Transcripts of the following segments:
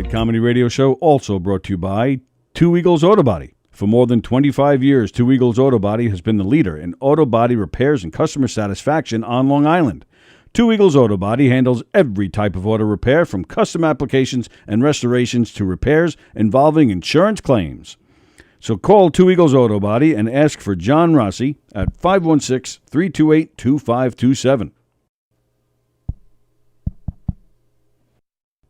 Dead Comedy Radio Show, also brought to you by Two Eagles Auto Body. For more than 25 years, Two Eagles Auto Body has been the leader in auto body repairs and customer satisfaction on Long Island. Two Eagles Auto Body handles every type of auto repair, from custom applications and restorations to repairs involving insurance claims. So call Two Eagles Auto Body and ask for John Rossi at 516-328-2527.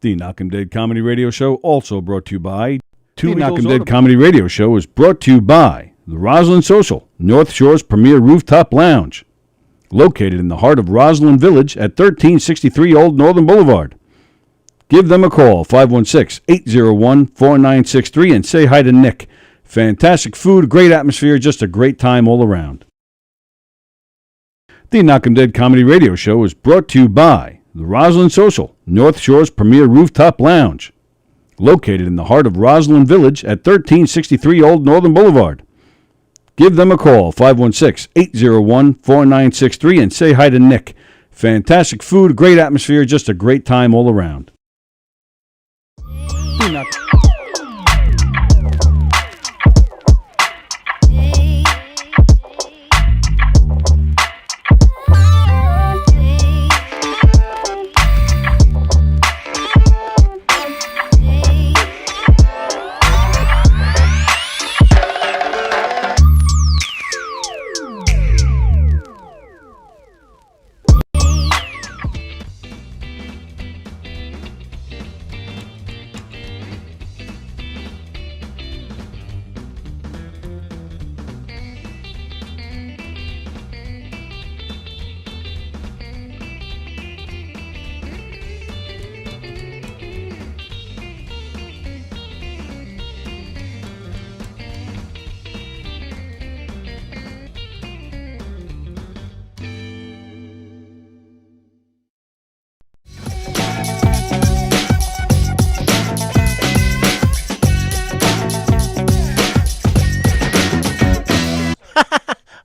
The Knockem Dead Comedy Radio Show, also brought to you by The Knockem Dead Comedy Radio Show, is brought to you by the Roslyn Social, North Shore's premier rooftop lounge, located in the heart of Roslyn Village at 1363 Old Northern Boulevard. Give them a call, 516-801-4963, and say hi to Nick. Fantastic food, great atmosphere, just a great time all around. The Knockem Dead Comedy Radio Show is brought to you by the Roslyn Social, North Shore's premier rooftop lounge, located in the heart of Roslyn Village at 1363 Old Northern Boulevard. Give them a call, 516-801-4963, and say hi to Nick. Fantastic food, great atmosphere, just a great time all around.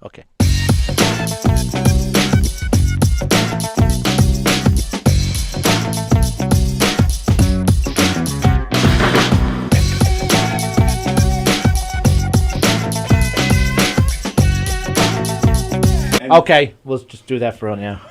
Okay. Okay, we'll just do that for right now.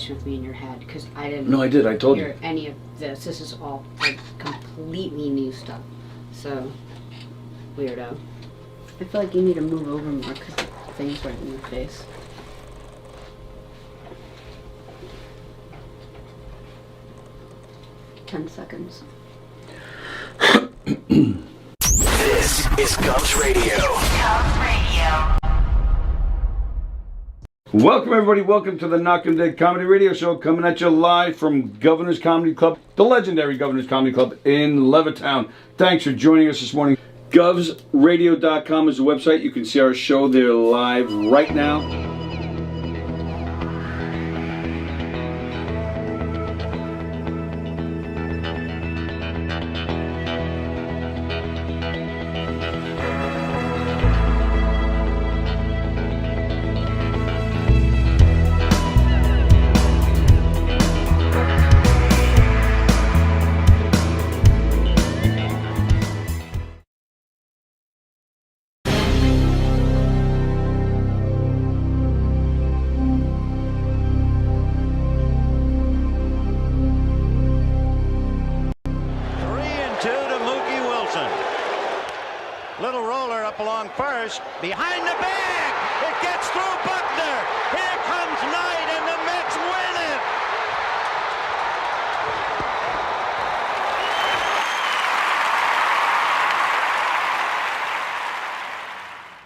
With me in your head, because I didn't. No, I did. I told hear you. Any of this. This is all like completely new stuff. So weirdo. I feel like you need to move over more because the thing's right in your face. Ten seconds. This is Gov's Radio. Gov's Radio. Welcome, everybody. Welcome to the Knockem Dead Comedy Radio Show, coming at you live from Governor's Comedy Club, the legendary Governor's Comedy Club in Levittown. Thanks for joining us this morning. GovsRadio.com is the website. You can see our show there live right now. first. Behind the bag. It gets through Buckner. Here comes Knight, and the Mets win it.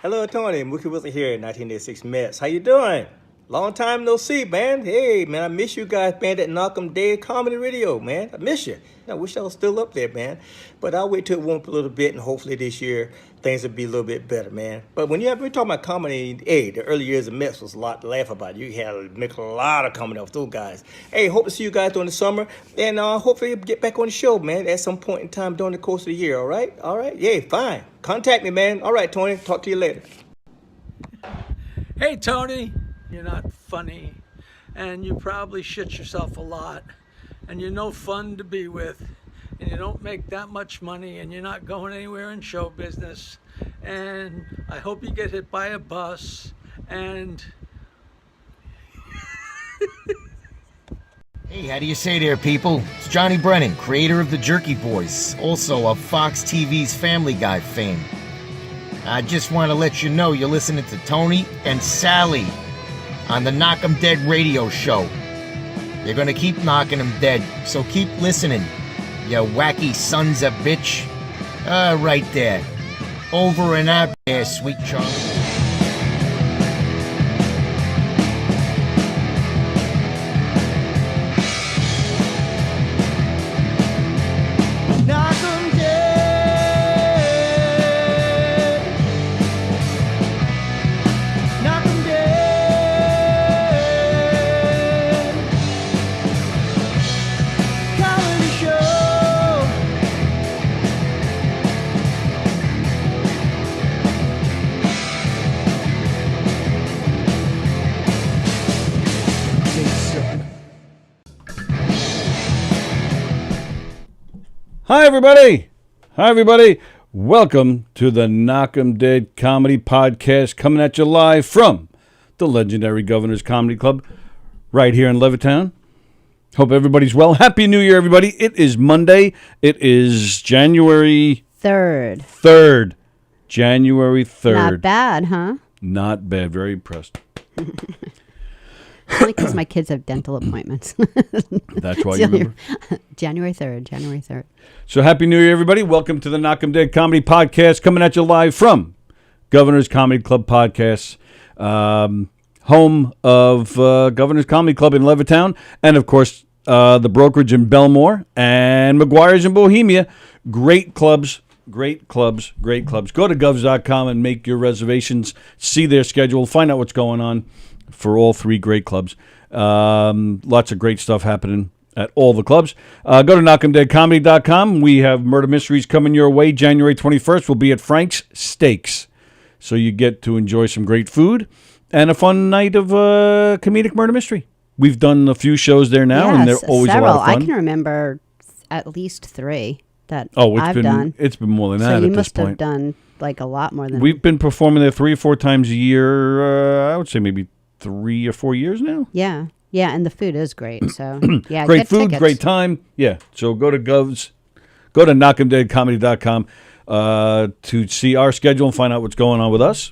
Hello, Tony. Mookie Wilson here, 1986 Mets. How you doing? Long time no see, man. Hey, man, I miss you guys, man, at Knockem Day Comedy Radio, man. I miss you. I wish I was still up there, man. But I'll wait till it warm up a little bit, and hopefully this year things will be a little bit better, man. But when we're talking about comedy, hey, the early years of Mets was a lot to laugh about. You had to make a lot of comedy off those guys. Hey, hope to see you guys during the summer, and hopefully you'll get back on the show, man, at some point in time during the course of the year, all right? All right? Yeah, fine. Contact me, man. All right, Tony. Talk to you later. Hey, Tony. You're not funny, and you probably shit yourself a lot, and you're no fun to be with, and you don't make that much money, and you're not going anywhere in show business, and I hope you get hit by a bus, and... Hey, how do you say there, people? It's Johnny Brennan, creator of the Jerky Boys, also of Fox TV's Family Guy fame. I just want to let you know you're listening to Tony and Sallie on the Knock 'em Dead radio show. You're gonna keep knocking 'em dead, so keep listening, you wacky sons of bitch. Right there. Over and out there, sweet Charlie. Hi, everybody. Hi, everybody. Welcome to the Knockem Dead Comedy Podcast, coming at you live from the legendary Governor's Comedy Club right here in Levittown. Hope everybody's well. Happy New Year, everybody. It is Monday. It is January 3rd. January 3rd. Not bad, huh? Not bad. Very impressed. Only because my kids have dental appointments. That's why you remember? January 3rd. So happy New Year, everybody. Welcome to the Knockem Dead Comedy Podcast, coming at you live from Governor's Comedy Club Podcasts, home of Governor's Comedy Club in Levittown, and, of course, the Brokerage in Belmore and McGuire's in Bohemia. Great clubs. Go to govs.com and make your reservations, see their schedule, find out what's going on for all three great clubs. Lots of great stuff happening at all the clubs. Go to knockemdeadcomedy.com. We have Murder Mysteries coming your way. January 21st will be at Frank's Steaks. So you get to enjoy some great food and a fun night of comedic murder mystery. We've done a few shows there now, and they're always several. a lot of fun. I can remember at least 3 that I've done. It's been more than so that you at this must have point. done like a lot more than We've been performing there 3 or 4 times a year. I would say maybe 3 or 4 years now. Yeah, and the food is great. So yeah, great get food, tickets. great time. Yeah, so go to knockemdeadcomedy.com to see our schedule and find out what's going on with us.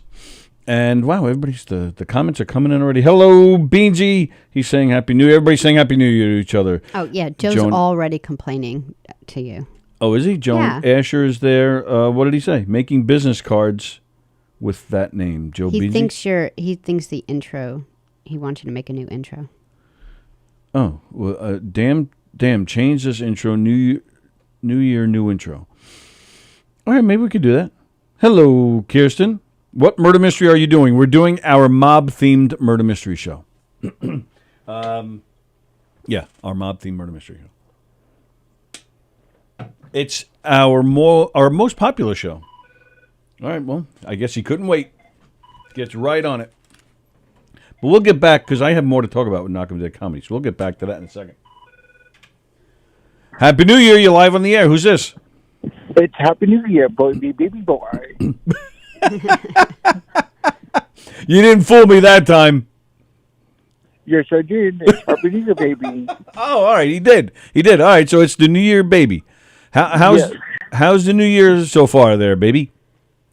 And wow, everybody's the comments are coming in already. Hello, Beansy. He's saying Happy New Year. Everybody's saying Happy New Year to each other. Oh yeah, Joe's already complaining to you. Oh, is he? Joan Asher is there. What did he say? Making business cards with that name, Joe Beansy. He thinks the intro. He wants you to make a new intro. Oh, well, damn, change this intro. New year, new intro. All right, maybe we could do that. Hello, Kirsten. What murder mystery are you doing? We're doing our mob-themed murder mystery show. Our mob-themed murder mystery show. It's our most popular show. All right, well, I guess he couldn't wait. Gets right on it. But we'll get back, because I have more to talk about with Knockem Dead Comedy, so we'll get back to that in a second. Happy New Year, you're live on the air. Who's this? It's Happy New Year, baby boy. You didn't fool me that time. Yes, I did. It's Happy New Year, baby. Oh, all right, he did. All right, so it's the New Year baby. How's the New Year so far there, baby?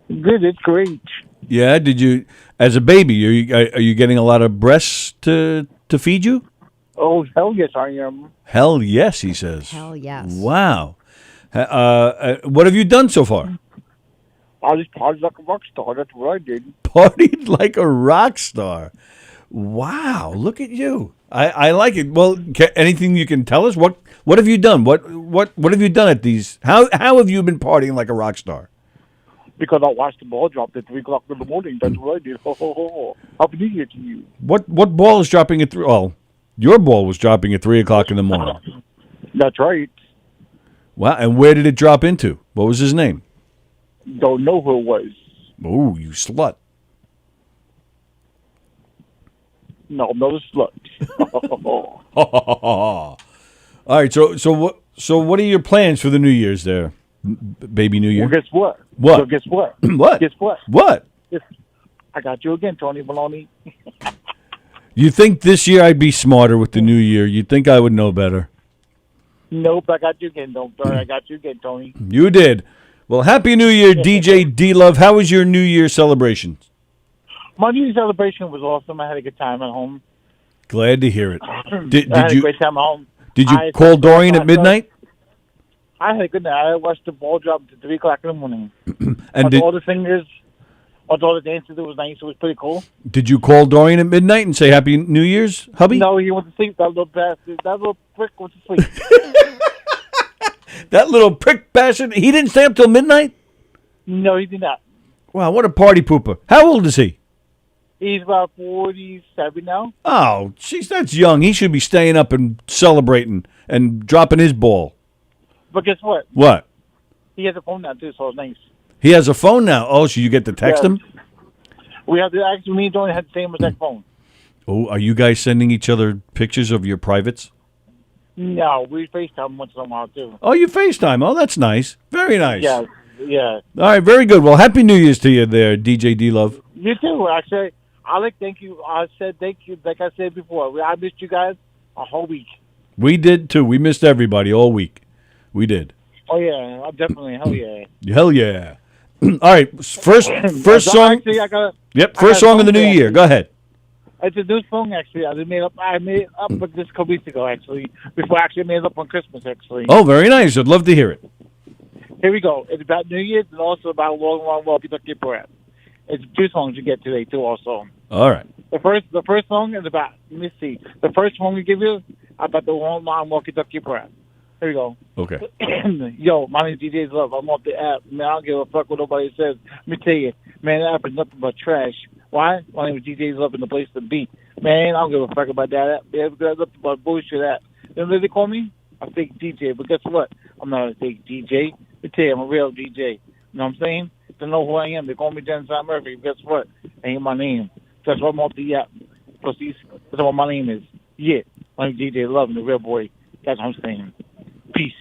Good, it's great. Yeah. Did you, as a baby, are you getting a lot of breasts to feed you? Oh, hell yes, I am. Hell yes, he says. Hell yes. Wow. What have you done so far? I just partied like a rock star. That's what I did. Partied like a rock star. Wow, look at you. I like it. Well, anything you can tell us? What have you done? What have you done at these? How have you been partying like a rock star? Because I watched the ball drop at 3 o'clock in the morning. That's what I did. Ho, ho, ho, ho. Happy New Year to you. What ball is dropping at 3? Oh, your ball was dropping at 3 o'clock in the morning. That's right. Wow, and where did it drop into? What was his name? Don't know who it was. Oh, you slut. No, I'm not a slut. All right, so what are your plans for the New Year's there, baby New Year? Well, guess what? What? So guess what? What? Guess what? What? I got you again, Tony Maloney. You think this year I'd be smarter with the New Year? You'd think I would know better. Nope, I got you again. Don't worry, I got you again, Tony. You did. Well, Happy New Year, DJ D-Love. How was your New Year celebration? My New Year's celebration was awesome. I had a good time at home. Glad to hear it. I had Did a you great time at home. did you call Dorian at midnight? I had a good night. I watched the ball drop at 3 o'clock in the morning. And All the singers, all the dances, it was nice. It was pretty cool. did you call Dorian at midnight and say Happy New Year's, hubby? No, he went to sleep. That little bastard. That little prick went to sleep. That little prick bastard. He didn't stay up till midnight? No, he did not. Wow, what a party pooper. How old is he? He's about 47 now. Oh, jeez, that's young. He should be staying up and celebrating and dropping his ball. But guess what? What? He has a phone now, too, so it's nice. He has a phone now. Oh, so you get to text Yeah. him? We have to actually, me and Tony had the same exact phone. Oh, are you guys sending each other pictures of your privates? No, we FaceTime once in a while, too. Oh, you FaceTime. Oh, that's nice. Very nice. Yeah, yeah. All right, very good. Well, Happy New Year's to you there, DJ D-Love. You too, actually. Thank you. I said thank you, like I said before. I missed you guys a whole week. We did, too. We missed everybody all week. We did. Oh, yeah, definitely. Hell yeah. Hell yeah. All right, first song. Actually, First song of the new year. Go ahead. It's a new song, actually. I made it up with this a couple weeks ago, actually. Before I actually made it up on Christmas, actually. Oh, very nice. I'd love to hear it. Here we go. It's about New Year's and also about long, long walkie-talkie breath. It's 2 songs you get today, too, also. All right. The first song is about, let me see. The first song we give you about the long, long walkie-talkie breath. Here we go. Okay. Yo, my name is DJ Love. I'm off the app. Man, I don't give a fuck what nobody says. Let me tell you, man, that app is nothing but trash. Why? My name is DJ Love and the place to be. Man, I don't give a fuck about that app. Yeah, that's nothing but bullshit app. You know what they call me? A fake DJ. But guess what? I'm not a fake DJ. Let me tell you, I'm a real DJ. You know what I'm saying? They know who I am. They call me Denzel Murphy. Guess what? That ain't my name. That's why I'm off the app. That's what my name is. Yeah. My name is DJ Love and the real boy. That's what I'm saying. Peace.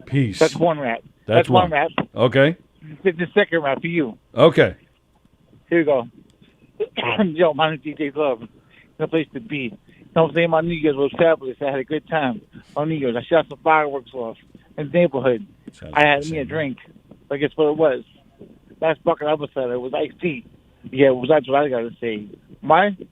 Peace. That's one rap. That's one rap. Okay. The second rap for you. Okay. Here we go. Yo, my name is DJ Love. No place to be. You know what I'm saying? My New Year's was fabulous. I had a good time on New Year's. I shot some fireworks off in the neighborhood. I had me a drink. But guess what it was? Last bucket I ever said it was iced tea. Yeah, that's what I got to say. My name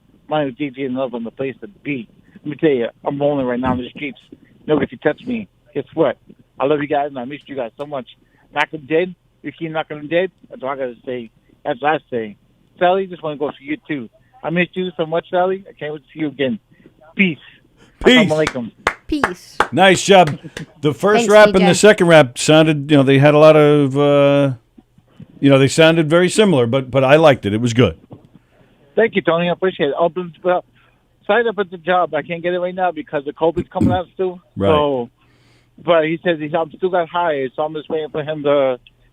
is DJ Love and the place to be. Let me tell you, I'm rolling right now in the streets. Nobody can touch me. Guess what? I love you guys and I missed you guys so much. Knock them dead. You keep knocking them dead. That's what I got to say. That's what I say. Sallie, just want to go for you too. I missed you so much, Sallie. I can't wait to see you again. Peace. Peace. Assalamu alaikum. Peace. Nice job. The first Thanks, rap DJ. and the second rap sounded, they had a lot of, they sounded very similar, but I liked it. It was good. Thank you, Tony. I appreciate it. Well, signed up at the job. I can't get it right now because the COVID's coming out still. Right. So, but he says I'm still got hired, so I'm just waiting for him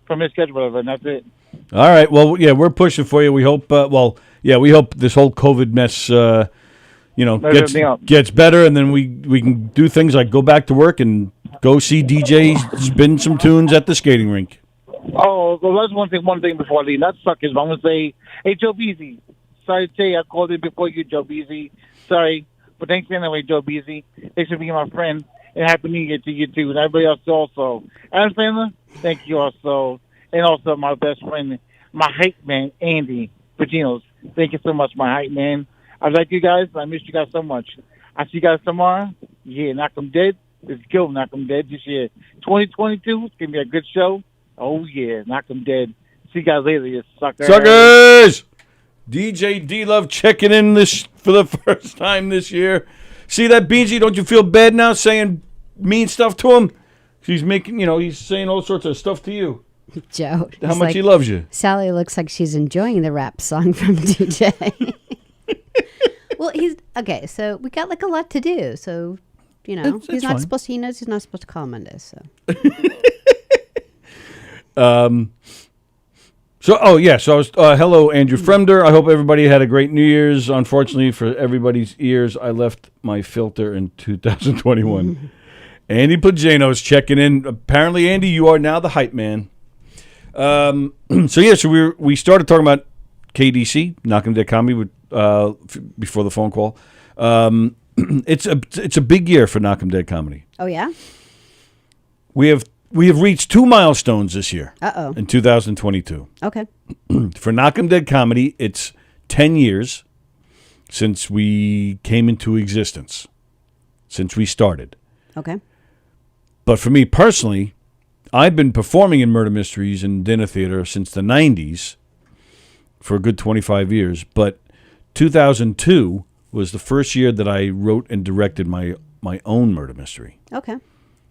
from his schedule, and that's it. All right. Well, yeah, we're pushing for you. We hope, we hope this whole COVID mess, gets better, and then we can do things like go back to work and go see DJ spin some tunes at the skating rink. Oh, well, that's one thing before I leave. That suckers. I'm going to say, hey, Joe Beasy. Sorry to say I called in before you, Joe Beasy. Sorry. But thanks anyway, Joe Beasy. Thanks for being my friend. And Happy New Year to you, too. And everybody else also. Adam Sandler, thank you also. And also my best friend, my hype man, Andy Paginos. Thank you so much, my hype man. I like you guys. I miss you guys so much. I see you guys tomorrow. Yeah, Knockem Dead. Let's go, Knockem Dead this year. 2022, it's going to be a good show. Oh, yeah, Knockem Dead. See you guys later, you suckers. Suckers! DJ D-Love checking in this for the first time this year. See that, Beansy? Don't you feel bad now saying mean stuff to him? He's making, he's saying all sorts of stuff to you. Joe. How much he loves you. Sallie looks like she's enjoying the rap song from DJ. Well, okay, so we got like a lot to do. So, That's he's not fine. supposed to, he knows he's not supposed to call Mondays. So. So I was, hello, Andrew Fremder. I hope everybody had a great New Year's. Unfortunately for everybody's ears, I left my filter in 2021. Andy Paginos checking in. Apparently, Andy, you are now the hype man. So we started talking about KDC, Knockem Dead Comedy, before the phone call. It's a big year for Knockem Dead Comedy. Oh, yeah? We have reached 2 milestones this year. Uh-oh. In 2022. Okay. For Knockem Dead Comedy, it's 10 years since we came into existence, since we started. Okay. But for me personally, I've been performing in murder mysteries and dinner theater since the 90s for a good 25 years. But 2002 was the first year that I wrote and directed my own murder mystery. Okay.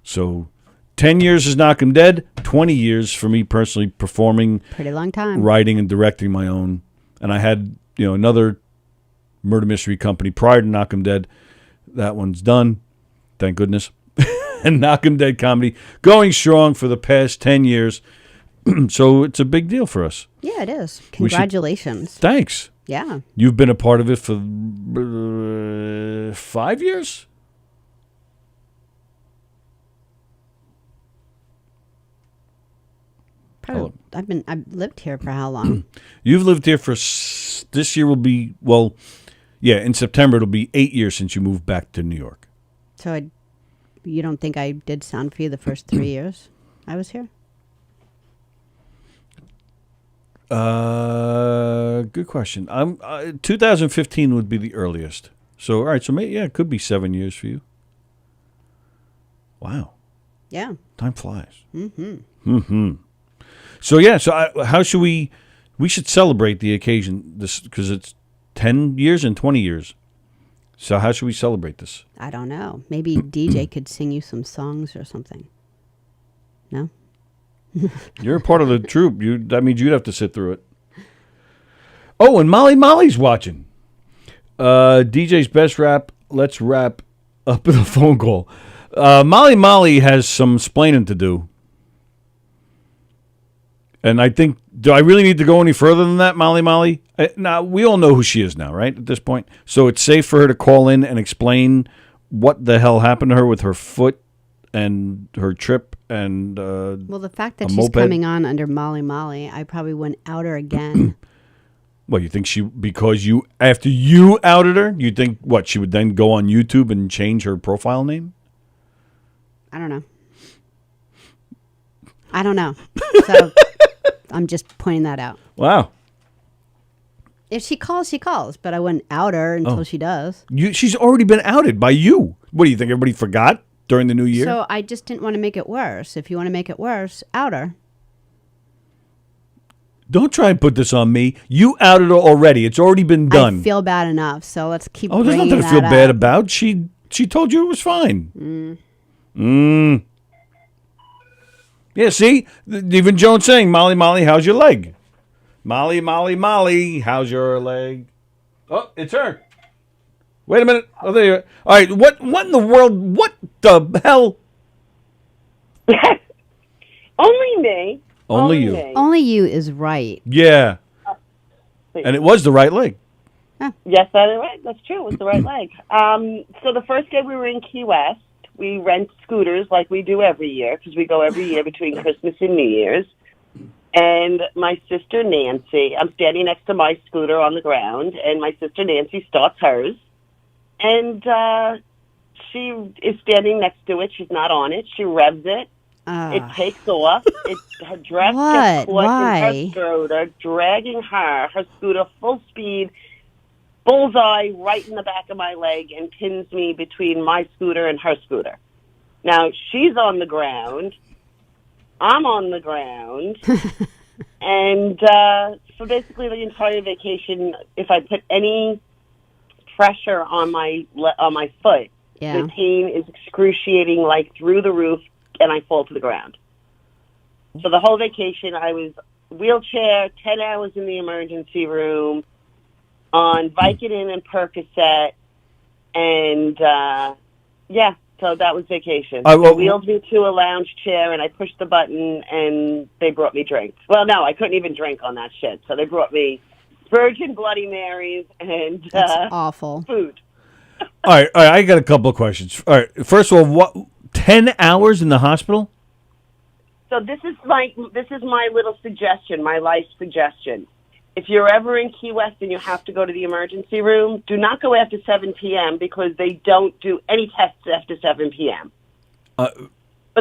So 10 years is Knockem Dead, 20 years for me personally performing. Pretty long time. Writing and directing my own. And I had, another murder mystery company prior to Knockem Dead. That one's done. Thank goodness. And Knockem Dead Comedy going strong for the past 10 years. So it's a big deal for us. Yeah, it is. Congratulations. Thanks. Yeah. You've been a part of it for 5 years? Probably, I've lived here for how long? You've lived here for, this year will be, in September it'll be 8 years since you moved back to New York. So you don't think I did sound for you the first 3 years I was here? Good question. 2015 would be the earliest. So, all right, so maybe, it could be 7 years for you. Wow. Yeah. Time flies. Mm-hmm. So, how should we should celebrate the occasion, this, because it's 10 years and 20 years. So how should we celebrate this? I don't know. Maybe DJ could sing you some songs or something. No? You're a part of the troupe. That means you'd have to sit through it. Oh, and Molly's watching. DJ's best rap. Let's wrap up in a phone call. Molly has some splaining to do. And I think, do I really need to go any further than that, Molly? Now, we all know who she is now, right, at this point? So it's safe for her to call in and explain what the hell happened to her with her foot and her trip and well, the fact that she's moped. coming on under Molly, I probably wouldn't out her again. Well, you think after you outed her, you think, she would then go on YouTube and change her profile name? I don't know. So I'm just pointing that out. Wow. If she calls, she calls, but I wouldn't out her until she does. She's already been outed by you. What do you think? Everybody forgot during the new year? So I just didn't want to make it worse. If you want to make it worse, out her. Don't try and put this on me. You outed her already. It's already been done. I feel bad enough, so let's keep. There's nothing to feel bad about. She told you it was fine. Yeah, see? Even Jones saying, Molly, how's your leg? Molly, how's your leg? Oh, it's her. Wait a minute. Oh, there you are. All right, what in the world? What the hell? Only me. Only you. Me. Only you is right. Yeah. And it was the right leg. Yes, that's true. It was the right leg. So the first day we were in Key West, we rent scooters like we do every year because we go every year between Christmas and New Year's. And my sister Nancy, I'm standing next to my scooter on the ground, and my sister Nancy starts hers. And she is standing next to it. She's not on it. She revs it. It takes off. Her dress What? gets caught Why? in her scooter, dragging her scooter full speed, bullseye right in the back of my leg, and pins me between my scooter and her scooter. Now, she's on the ground. I'm on the ground. And so basically the entire vacation, if I put any pressure on my foot, Yeah. the pain is excruciating, like through the roof, and I fall to the ground. So the whole vacation, I was wheelchair, 10 hours in the emergency room, on Vicodin and Percocet, and yeah, so that was vacation. They wheeled me to a lounge chair, and I pushed the button, and they brought me drinks. Well, no, I couldn't even drink on that shit, so they brought me Virgin Bloody Marys and That's awful. food. All right, I got a couple of questions. All right, first of all, what 10 hours in the hospital? So this is my little suggestion, my life suggestion. If you're ever in Key West and you have to go to the emergency room, do not go after 7 p.m. because they don't do any tests after 7 p.m. But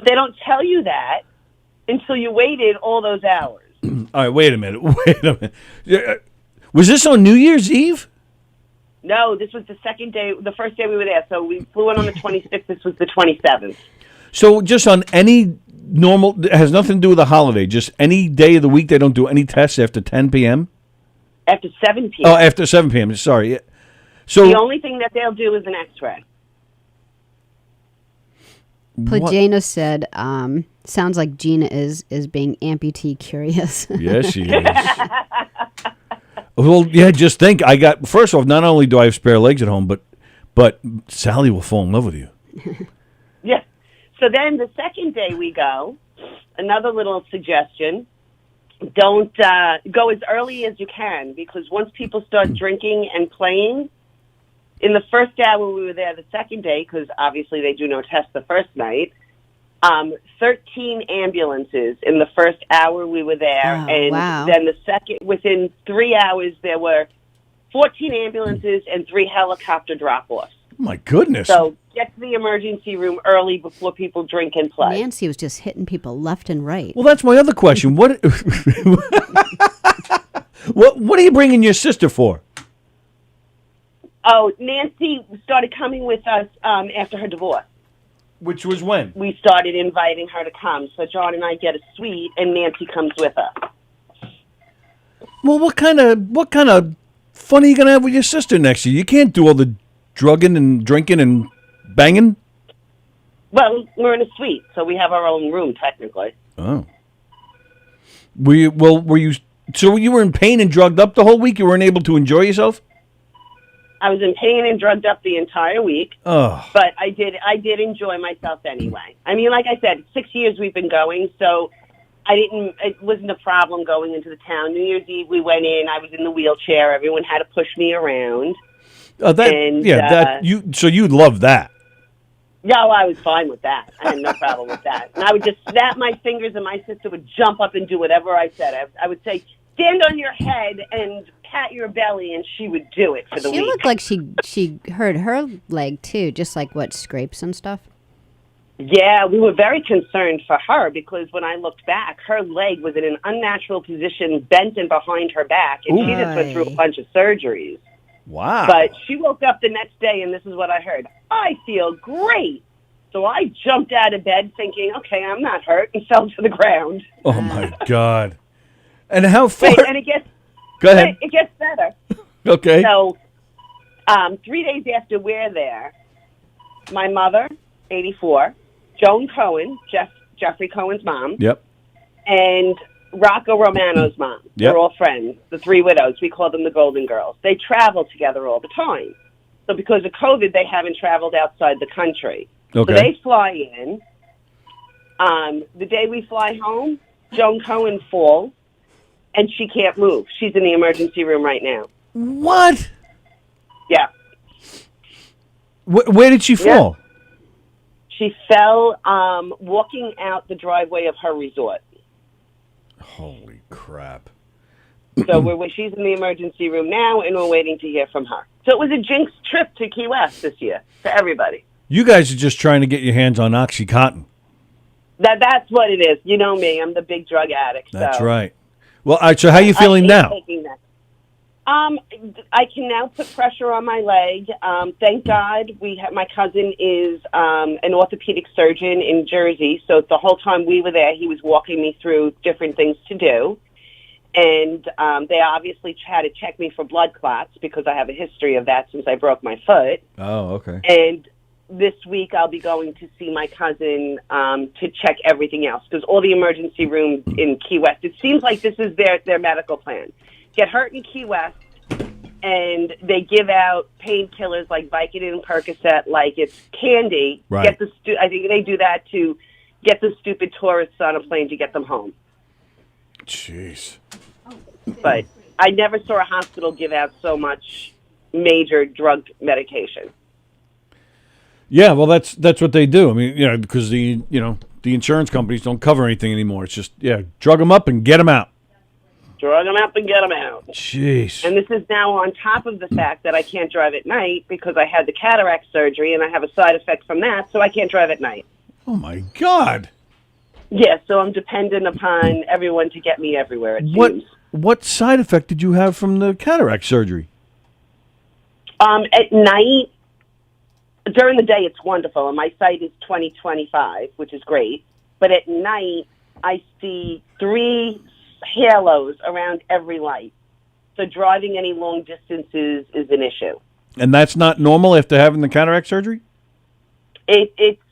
they don't tell you that until you waited all those hours. All right, wait a minute. Was this on New Year's Eve? No, this was the second day, the first day we were there. So we flew in on the 26th. This was the 27th. So just on any normal, it has nothing to do with a holiday, just any day of the week they don't do any tests after 10 p.m.? After 7 p.m. Oh, after 7 p.m., sorry. Yeah. So the only thing that they'll do is an x-ray. Pajana said, sounds like Gina is being amputee curious. Yes, she is. Well, yeah, just think. First off, not only do I have spare legs at home, but Sallie will fall in love with you. Yeah. So then the second day we go, another little suggestion, don't go as early as you can, because once people start drinking and playing, in the first hour we were there, the second day, because obviously they do no test the first night, 13 ambulances in the first hour we were there. And wow. Then within 3 hours, there were 14 ambulances and 3 helicopter drop-offs. My goodness. So get to the emergency room early before people drink and play. Nancy was just hitting people left and right. Well, that's my other question. What are you bringing your sister for? Oh, Nancy started coming with us after her divorce. Which was when? We started inviting her to come. So John and I get a suite, and Nancy comes with us. Well, what kind of fun are you gonna have with your sister next year? You can't do all the drugging and drinking and banging. Well, we're in a suite, so we have our own room technically. Oh. Were you? So you were in pain and drugged up the whole week? You weren't able to enjoy yourself? I was in pain and drugged up the entire week. Oh. But I did enjoy myself anyway. I mean, like I said, 6 years we've been going, so it wasn't a problem going into the town. New Year's Eve we went in, I was in the wheelchair, everyone had to push me around. So you'd love that. Yeah, well, I was fine with that. I had no problem with that. And I would just snap my fingers and my sister would jump up and do whatever I said. I would say, stand on your head and pat your belly, and she would do it for the week. She looked like she hurt her leg too, just like scrapes and stuff. Yeah, we were very concerned for her because when I looked back, her leg was in an unnatural position, bent and behind her back, and she just went through a bunch of surgeries. Wow. But she woke up the next day, and this is what I heard. I feel great. So I jumped out of bed thinking, okay, I'm not hurt, and fell to the ground. Oh, my God. And how far? Wait, and it gets... Go ahead. It gets better. Okay. So 3 days after we're there, my mother, 84, Joan Cohen, Jeffrey Cohen's mom, Yep. and Rocco Romano's mom. Yep. They're all friends, the 3 widows. We call them the Golden Girls. They travel together all the time. So because of COVID, they haven't traveled outside the country. Okay. So they fly in. The day we fly home, Joan Cohen falls, and she can't move. She's in the emergency room right now. What? Yeah. Where did she fall? Yeah. She fell walking out the driveway of her resort. Holy crap. So she's in the emergency room now, and we're waiting to hear from her. So it was a jinx trip to Key West this year for everybody. You guys are just trying to get your hands on OxyContin. That's what it is. You know me. I'm the big drug addict. That's so. right. Well, all right, so how are you feeling now? Taking that. I can now put pressure on my leg. Thank God my cousin is an orthopedic surgeon in Jersey, so the whole time we were there, he was walking me through different things to do. And they obviously had to check me for blood clots because I have a history of that since I broke my foot. Oh, okay. And this week I'll be going to see my cousin to check everything else because all the emergency rooms in Key West, it seems like this is their medical plan. Get hurt in Key West, and they give out painkillers like Vicodin and Percocet like it's candy. Right. I think they do that to get the stupid tourists on a plane to get them home. Jeez. But I never saw a hospital give out so much major drug medication. Yeah, well, that's what they do. I mean, because the insurance companies don't cover anything anymore. It's just drug them up and get them out. Drug them up and get them out. Jeez. And this is now on top of the fact that I can't drive at night because I had the cataract surgery and I have a side effect from that, so I can't drive at night. Oh my God. Yeah, so I'm dependent upon everyone to get me everywhere. It seems. What side effect did you have from the cataract surgery? At night, during the day, it's wonderful, and my sight is 20/25, which is great. But at night, I see 3 halos around every light. So driving any long distances is an issue. And that's not normal after having the cataract surgery? It's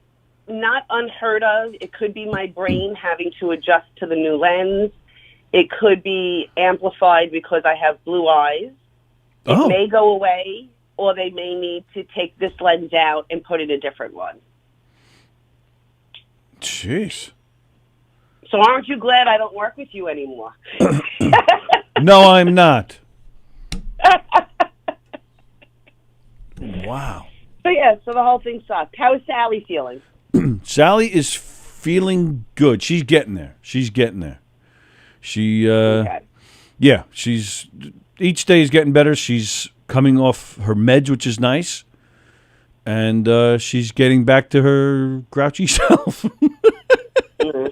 not unheard of. It could be my brain having to adjust to the new lens. It could be amplified because I have blue eyes. It may go away, or they may need to take this lens out and put in a different one. Jeez. So aren't you glad I don't work with you anymore? No, I'm not. Wow. So the whole thing sucked. How is Sallie feeling? Sallie is feeling good. She's getting there. She, she's each day is getting better. She's coming off her meds, which is nice. And she's getting back to her grouchy self. Mm-hmm.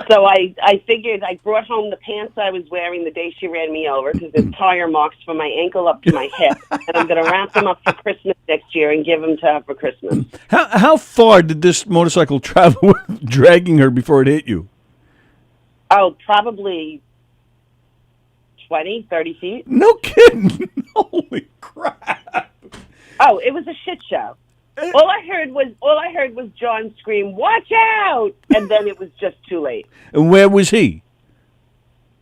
So I figured I brought home the pants I was wearing the day she ran me over because there's tire marks from my ankle up to my hip. And I'm going to wrap them up for Christmas next year and give them to her for Christmas. How far did this motorcycle travel dragging her before it hit you? Oh, probably 20, 30 feet. No kidding. Holy crap. Oh, it was a shit show. All I heard was John scream, "Watch out!" And then it was just too late. And where was he?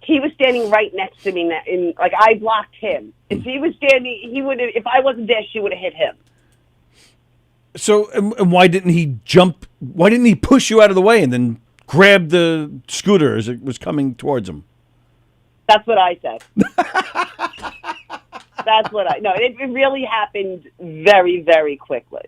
He was standing right next to me. I blocked him. If he was standing, he would have. If I wasn't there, she would have hit him. So, and why didn't he jump? Why didn't he push you out of the way and then grab the scooter as it was coming towards him? That's what I said. That's what I... No, it really happened very, very quickly.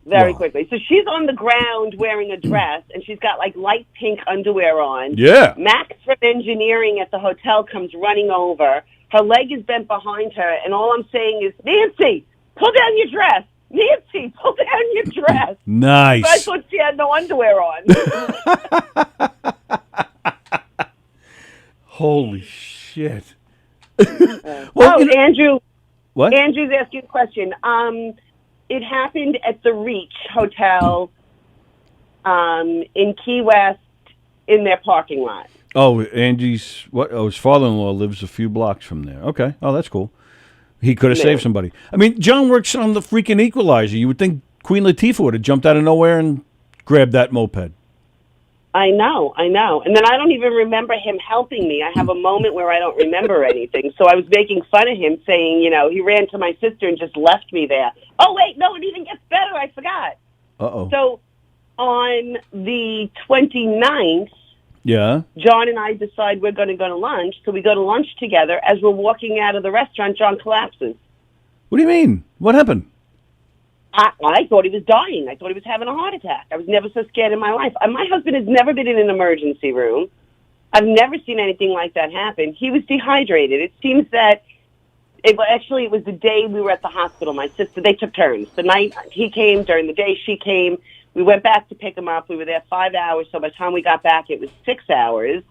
Very quickly. So she's on the ground wearing a dress, and she's got, light pink underwear on. Yeah. Max from engineering at the hotel comes running over. Her leg is bent behind her, and all I'm saying is, "Nancy, pull down your dress. Nancy, pull down your dress." Nice. So I thought she had no underwear on. Holy shit. Andrew. What? Andrew's asking a question. It happened at the Reach Hotel in Key West in their parking lot. Oh, Angie's his father-in-law lives a few blocks from there. Okay. Oh, that's cool. He could have saved somebody. I mean, John works on the freaking Equalizer. You would think Queen Latifah would have jumped out of nowhere and grabbed that moped. I know. And then I don't even remember him helping me. I have a moment where I don't remember anything. So I was making fun of him, saying, he ran to my sister and just left me there. Oh, wait, no, it even gets better. I forgot. Uh-oh. So on the 29th, John and I decide we're going to go to lunch. So we go to lunch together. As we're walking out of the restaurant, John collapses. What do you mean? What happened? I thought he was dying. I thought he was having a heart attack. I was never so scared in my life. My husband has never been in an emergency room. I've never seen anything like that happen. He was dehydrated. It seems that it was the day we were at the hospital. My sister, they took turns. The night he came, during the day she came. We went back to pick him up. We were there 5 hours, so by the time we got back, it was 6 hours.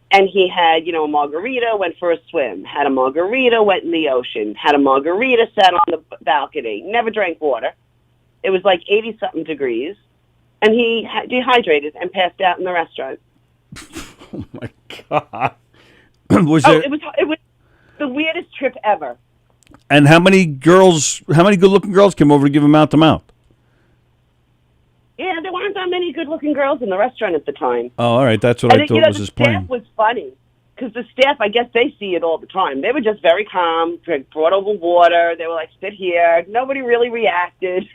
And he had, a margarita, went for a swim. Had a margarita, went in the ocean. Had a margarita, sat on the balcony. Never drank water. It was like 80-something degrees. And he dehydrated and passed out in the restaurant. Oh, my God. It was the weirdest trip ever. And how many good-looking girls came over to give him mouth-to-mouth? Yeah, there weren't that many good-looking girls in the restaurant at the time. Oh, all right. That's what I thought was his plan. The staff was funny because the staff, I guess they see it all the time. They were just very calm, brought over water. They were like, sit here. Nobody really reacted.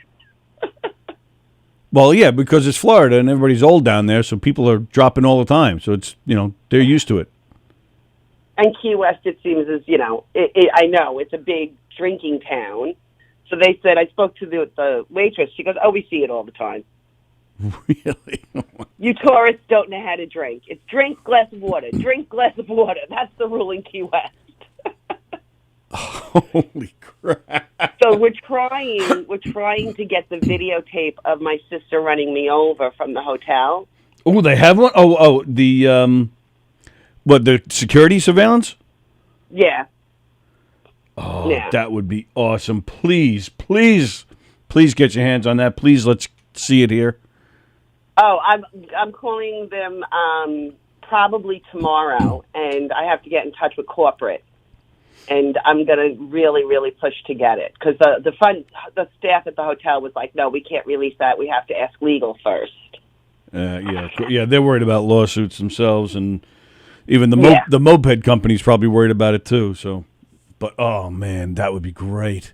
Well, yeah, because it's Florida and everybody's old down there, so people are dropping all the time. So it's, they're used to it. And Key West, it seems, is, I know, it's a big drinking town. So they said, I spoke to the waitress. She goes, oh, we see it all the time. Really? You tourists don't know how to drink. It's drink, glass of water. Drink, glass of water. That's the rule in Key West. Holy crap. So we're trying to get the videotape of my sister running me over from the hotel. Oh, they have one? The security surveillance? Yeah. Oh, yeah. That would be awesome. Please get your hands on that. Please, let's see it here. Oh, I'm calling them probably tomorrow, and I have to get in touch with corporate. And I'm going to really, really push to get it. Because the staff at the hotel was like, no, we can't release that. We have to ask legal first. Yeah, they're worried about lawsuits themselves, and even the moped company's probably worried about it too. So, but oh man, that would be great.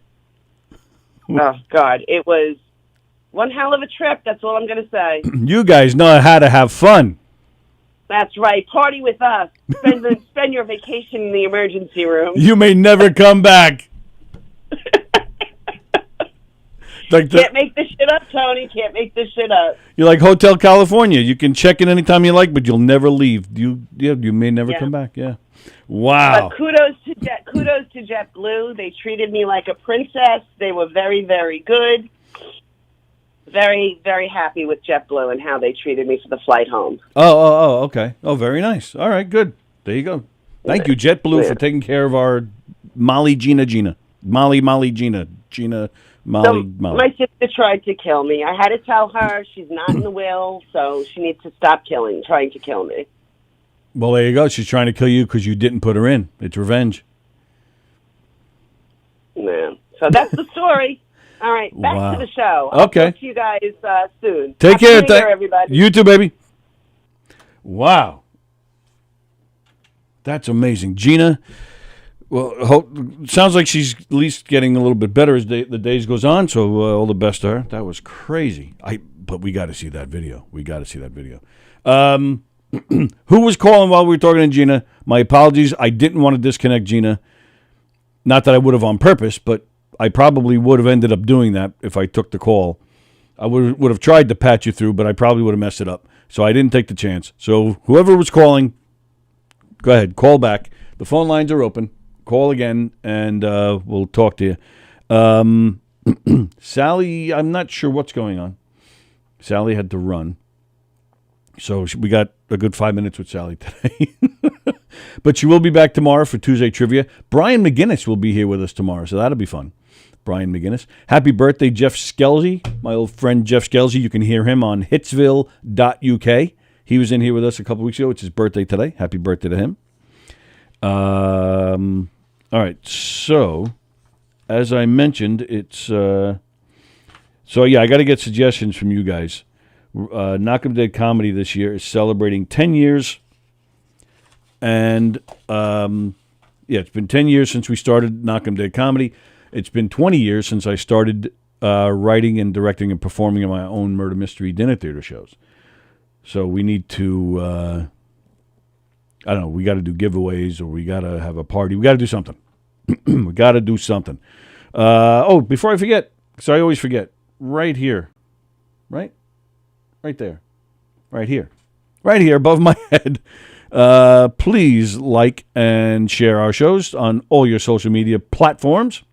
Oh God, it was one hell of a trip. That's all I'm going to say. You guys know how to have fun. That's right. Party with us. Spend your vacation in the emergency room. You may never come back. Can't make this shit up, Tony. Can't make this shit up. You're like Hotel California. You can check in anytime you like, but you'll never leave. You may never come back. Yeah. Wow. But kudos to JetBlue. They treated me like a princess. They were very, very good. Very, very happy with JetBlue and how they treated me for the flight home. Oh, okay. Oh, very nice. All right, good. There you go. Thank you, JetBlue, for taking care of our Molly, Gina. Molly, Gina. Molly. My sister tried to kill me. I had to tell her she's not in the will, so she needs to stop trying to kill me. Well, there you go. She's trying to kill you because you didn't put her in. It's revenge. Yeah. So that's the story. All right, back to the show. Okay. I'll talk to you guys soon. Take care. Happy New Year, everybody. You too, baby. Wow. That's amazing. Gina, well, sounds like she's at least getting a little bit better as the days goes on, so all the best to her. That was crazy. But we got to see that video. Who was calling while we were talking to Gina? My apologies. I didn't want to disconnect Gina. Not that I would have on purpose, but I probably would have ended up doing that if I took the call. I would have tried to patch you through, but I probably would have messed it up. So I didn't take the chance. So whoever was calling, go ahead, call back. The phone lines are open. Call again, and we'll talk to you. Sallie, I'm not sure what's going on. Sallie had to run. So we got a good 5 minutes with Sallie today. But she will be back tomorrow for Tuesday Trivia. Brian McGinnis will be here with us tomorrow, so that'll be fun. Brian McGinnis. Happy birthday, Jeff Skelsey, my old friend Jeff Skelsey. You can hear him on hitsville.uk. He was in here with us a couple weeks ago. It's his birthday today. Happy birthday to him. All right, so as I mentioned, it's... I got to get suggestions from you guys. Knockem Dead Comedy this year is celebrating 10 years. And, it's been 10 years since we started Knockem Dead Comedy. It's been 20 years since I started writing and directing and performing in my own murder mystery dinner theater shows. So we need to, we got to do giveaways, or we got to have a party. We got to do something. Before I forget, because I always forget, right here, right there, right here above my head. Please like and share our shows on all your social media platforms.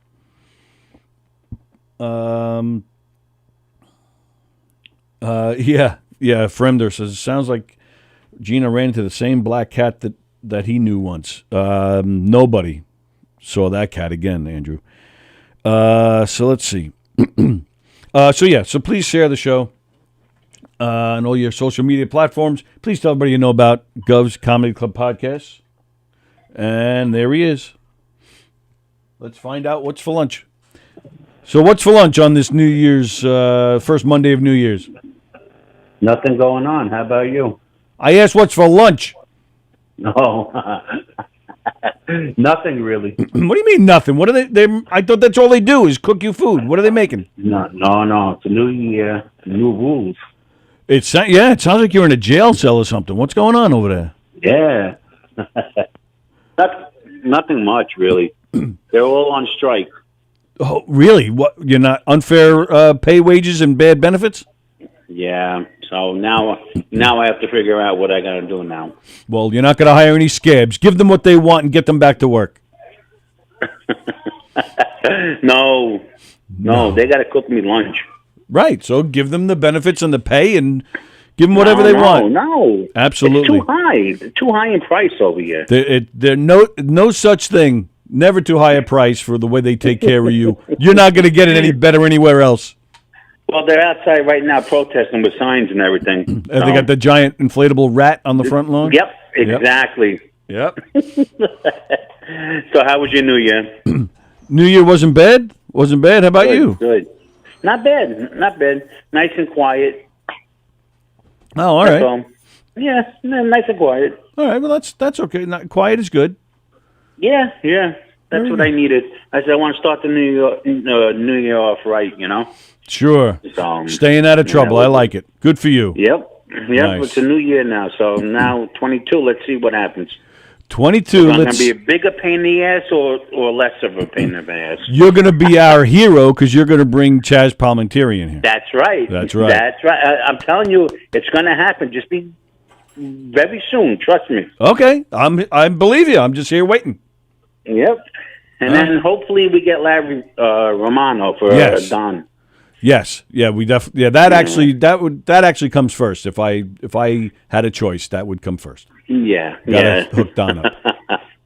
Yeah. Fremder says, sounds like Gina ran into the same black cat that he knew once. Nobody saw that cat again, Andrew. So let's see. So please share the show on all your social media platforms. Please tell everybody you know about Gov's Comedy Club podcast. And there he is. Let's find out what's for lunch. So what's for lunch on this New Year's, first Monday of New Year's? Nothing going on. How about you? I asked what's for lunch. No. Nothing really. What do you mean nothing? What are they? I thought that's all they do is cook you food. What are they making? No. It's a new year, new rules. It sounds like you're in a jail cell or something. What's going on over there? Yeah. Nothing much, really. They're all on strike. Oh, really? What? You're not unfair pay, wages, and bad benefits? Yeah. So now I have to figure out what I got to do now. Well, you're not going to hire any scabs. Give them what they want and get them back to work. No, they got to cook me lunch. Right. So give them the benefits and the pay and give them whatever they want. No. Absolutely. It's too high. It's too high in price over here. There's no such thing. Never too high a price for the way they take care of you. You're not going to get it any better anywhere else. Well, they're outside right now protesting with signs and everything. They got the giant inflatable rat on the front lawn? Yep, exactly. Yep. So how was your New Year? New Year wasn't bad? Wasn't bad. How about you? Good. Not bad. Nice and quiet. Oh, all right. Yeah, nice and quiet. All right, well, that's okay. Quiet is good. Yeah. That's what I needed. I said I want to start the New Year off right, you know? Sure. So, staying out of trouble. I like it. Good for you. Yep. Nice. It's a new year now. So now 22, let's see what happens. 22, Is it going to be a bigger pain in the ass or less of a pain in the ass? You're going to be our hero because you're going to bring Chaz Palminteri in here. That's right. That's right. I'm telling you, it's going to happen. Just be very soon. Trust me. Okay. I believe you. I'm just here waiting. Yep. And then hopefully we get Larry Romano for Don. Yes, yeah, we definitely. Yeah, that actually comes first. If I had a choice, that would come first. Yeah, Gotta hook Don up.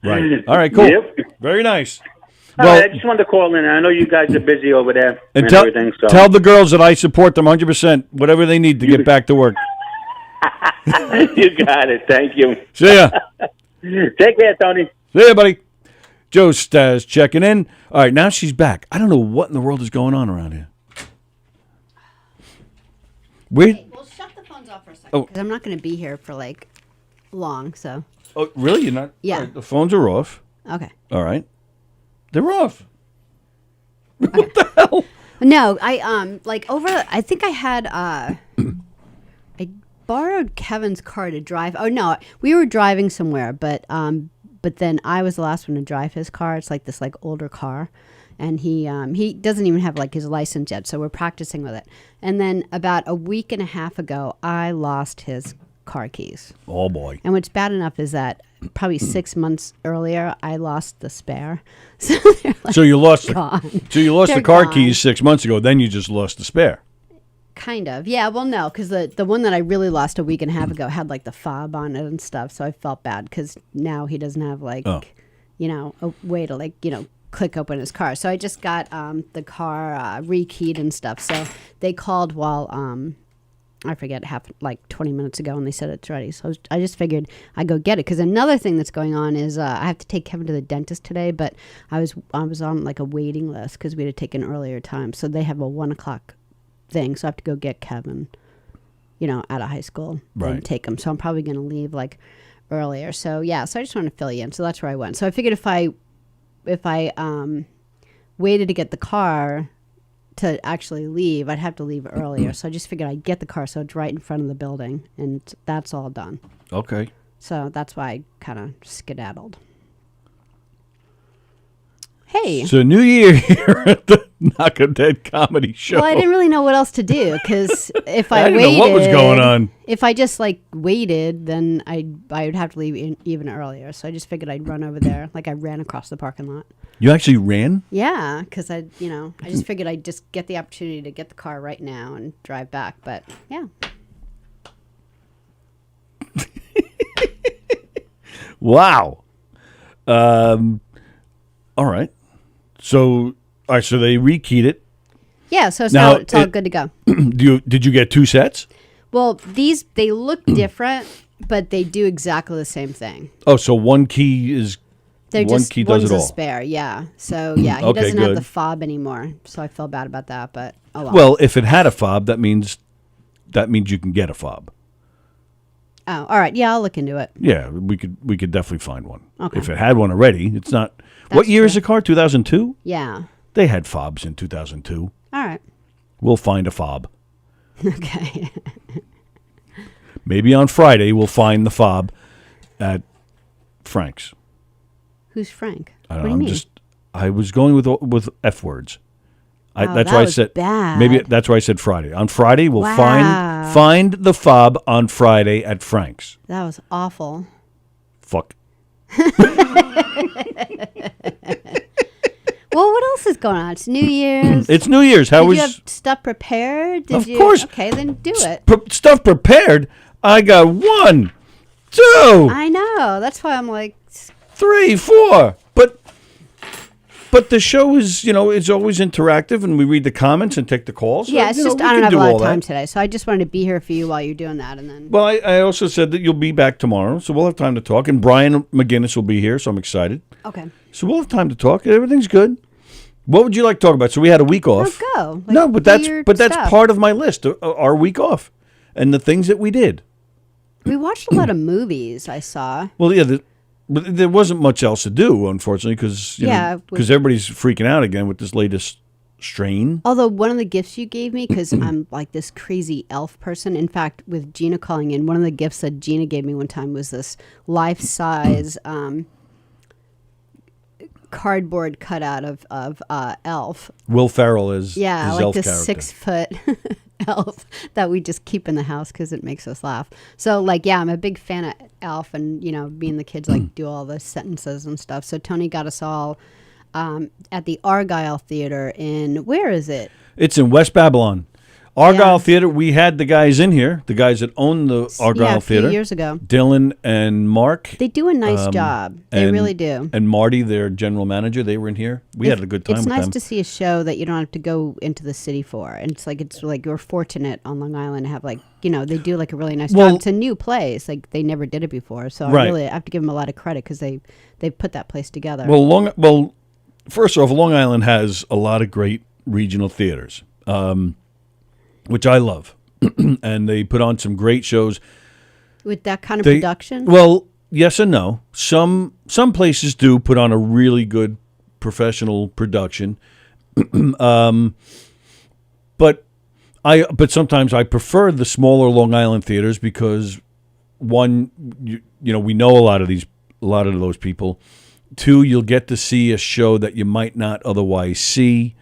Right. All right. Cool. Yep. Very nice. Well, I just wanted to call in. I know you guys are busy over there and everything. So tell the girls that I support them 100%. Whatever they need to get back to work. You got it. Thank you. See ya. Take care, Tony. See ya, buddy. Joe Stas checking in. All right, now she's back. I don't know what in the world is going on around here. Okay, well, shut the phones off for a second. Because I'm not going to be here for, long, so. Oh, really? You're not? Yeah. Right, the phones are off. Okay. All right. They're off. Okay. What the hell? No, I think I had, I borrowed Kevin's car to drive. Oh, no, we were driving somewhere, but then I was the last one to drive his car. It's this older car. And he doesn't even have his license yet, so we're practicing with it. And then about a week and a half ago, I lost his car keys. Oh boy! And what's bad enough is that probably 6 months earlier, I lost the spare. So you lost gone. So you lost They're the car gone. keys 6 months ago. Then you just lost the spare. Kind of, yeah. Well, no, because the one that I really lost a week and a half ago had the fob on it and stuff. So I felt bad because now he doesn't have a way to click open his car. So I just got the car rekeyed and stuff. So they called while I forget 20 minutes ago, and they said it's ready. So I just figured I'd go get it. Because another thing that's going on is I have to take Kevin to the dentist today, but I was on a waiting list because we had to take an earlier time. So they have a 1:00 thing, so I have to go get Kevin, out of high school and take him. So I'm probably going to leave earlier. So yeah, so I just want to fill you in. So that's where I went. So I figured if I waited to get the car to actually leave, I'd have to leave earlier. So I just figured I'd get the car so it's right in front of the building, and that's all done. Okay. So that's why I kind of skedaddled. Hey. So New Year here at the Knockem Dead Comedy Show. Well, I didn't really know what else to do because if I didn't waited, know what was going on. If I just like waited, then I would have to leave even earlier. So I just figured I'd run over there. Like I ran across the parking lot. You actually ran? Yeah, because I just figured I'd just get the opportunity to get the car right now and drive back. But yeah. Wow. All right. So they rekeyed it. Yeah, so it's Now, all good to go. Did you get 2 sets? Well, they look different, but they do exactly the same thing. Oh, so one key is They're one just key does one's it a all. spare, yeah. So yeah, he Okay, doesn't have good. the fob anymore. So I feel bad about that, but oh well. Well, if it had a fob, that means you can get a fob. Oh, all right. Yeah, I'll look into it. Yeah, we could definitely find one. Okay. If it had one already, it's not. What That's year is true. the car? 2002? Yeah. They had fobs in 2002. All right. We'll find a fob. Okay. Maybe on Friday we'll find the fob at Frank's. Who's Frank? I What don't do know. you mean? I was going with F words. Oh, That's that why I was said bad. maybe that's why I said Friday. On Friday we'll Wow. find the fob on Friday at Frank's. That was awful. Fuck. Well, what else is going on? It's New Year's. It's New Year's. How Did was you have stuff prepared? Of course. Okay, then do it. Stuff prepared? I got 1, 2, I know. That's why I'm like, 3, 4. But the show is, it's always interactive, and we read the comments and take the calls. yeah, So, it's you know, just we I don't can have a do lot all of time that. today, so I just wanted to be here for you while you're doing that, and then. Well, I also said that you'll be back tomorrow, so we'll have time to talk. And Brian McGinnis will be here, so I'm excited. Okay. So we'll have time to talk. Everything's good. What would you like to talk about? So we had a week off. Oh, go. Like, No, but weird that's stuff. part of my list. Our week off, and the things that we did. We watched a lot of movies. I saw. Well, yeah, but there wasn't much else to do, unfortunately, because everybody's freaking out again with this latest strain. Although one of the gifts you gave me, because I'm like this crazy elf person. In fact, with Gina calling in, one of the gifts that Gina gave me one time was this life-size cardboard cutout of elf. Will Ferrell is Yeah, his like elf this character. 6-foot elf that we just keep in the house because it makes us laugh. So, like, yeah, I'm a big fan of Elf, and me and the kids like do all the sentences and stuff. So Tony got us all at the Argyle Theater in where is it? It's in West Babylon. Argyle Yeah. Theater, we had the guys in here, the guys that own the Argyle a few Theater. years ago. Dylan and Mark. They do a nice job. They really do. And Marty, their general manager, they were in here. We had a good time It's with nice them. to see a show that you don't have to go into the city for. And it's like you're fortunate on Long Island to have they do like a really nice Well- job. It's a new place. Like they never did it before. So Right. I have to give them a lot of credit because they put that place together. Well, first off, Long Island has a lot of great regional theaters, which I love. And they put on some great shows. With that kind of production? Well, yes and no. Some places do put on a really good professional production. But sometimes I prefer the smaller Long Island theaters because one, we know a lot of those people. Two, you'll get to see a show that you might not otherwise see.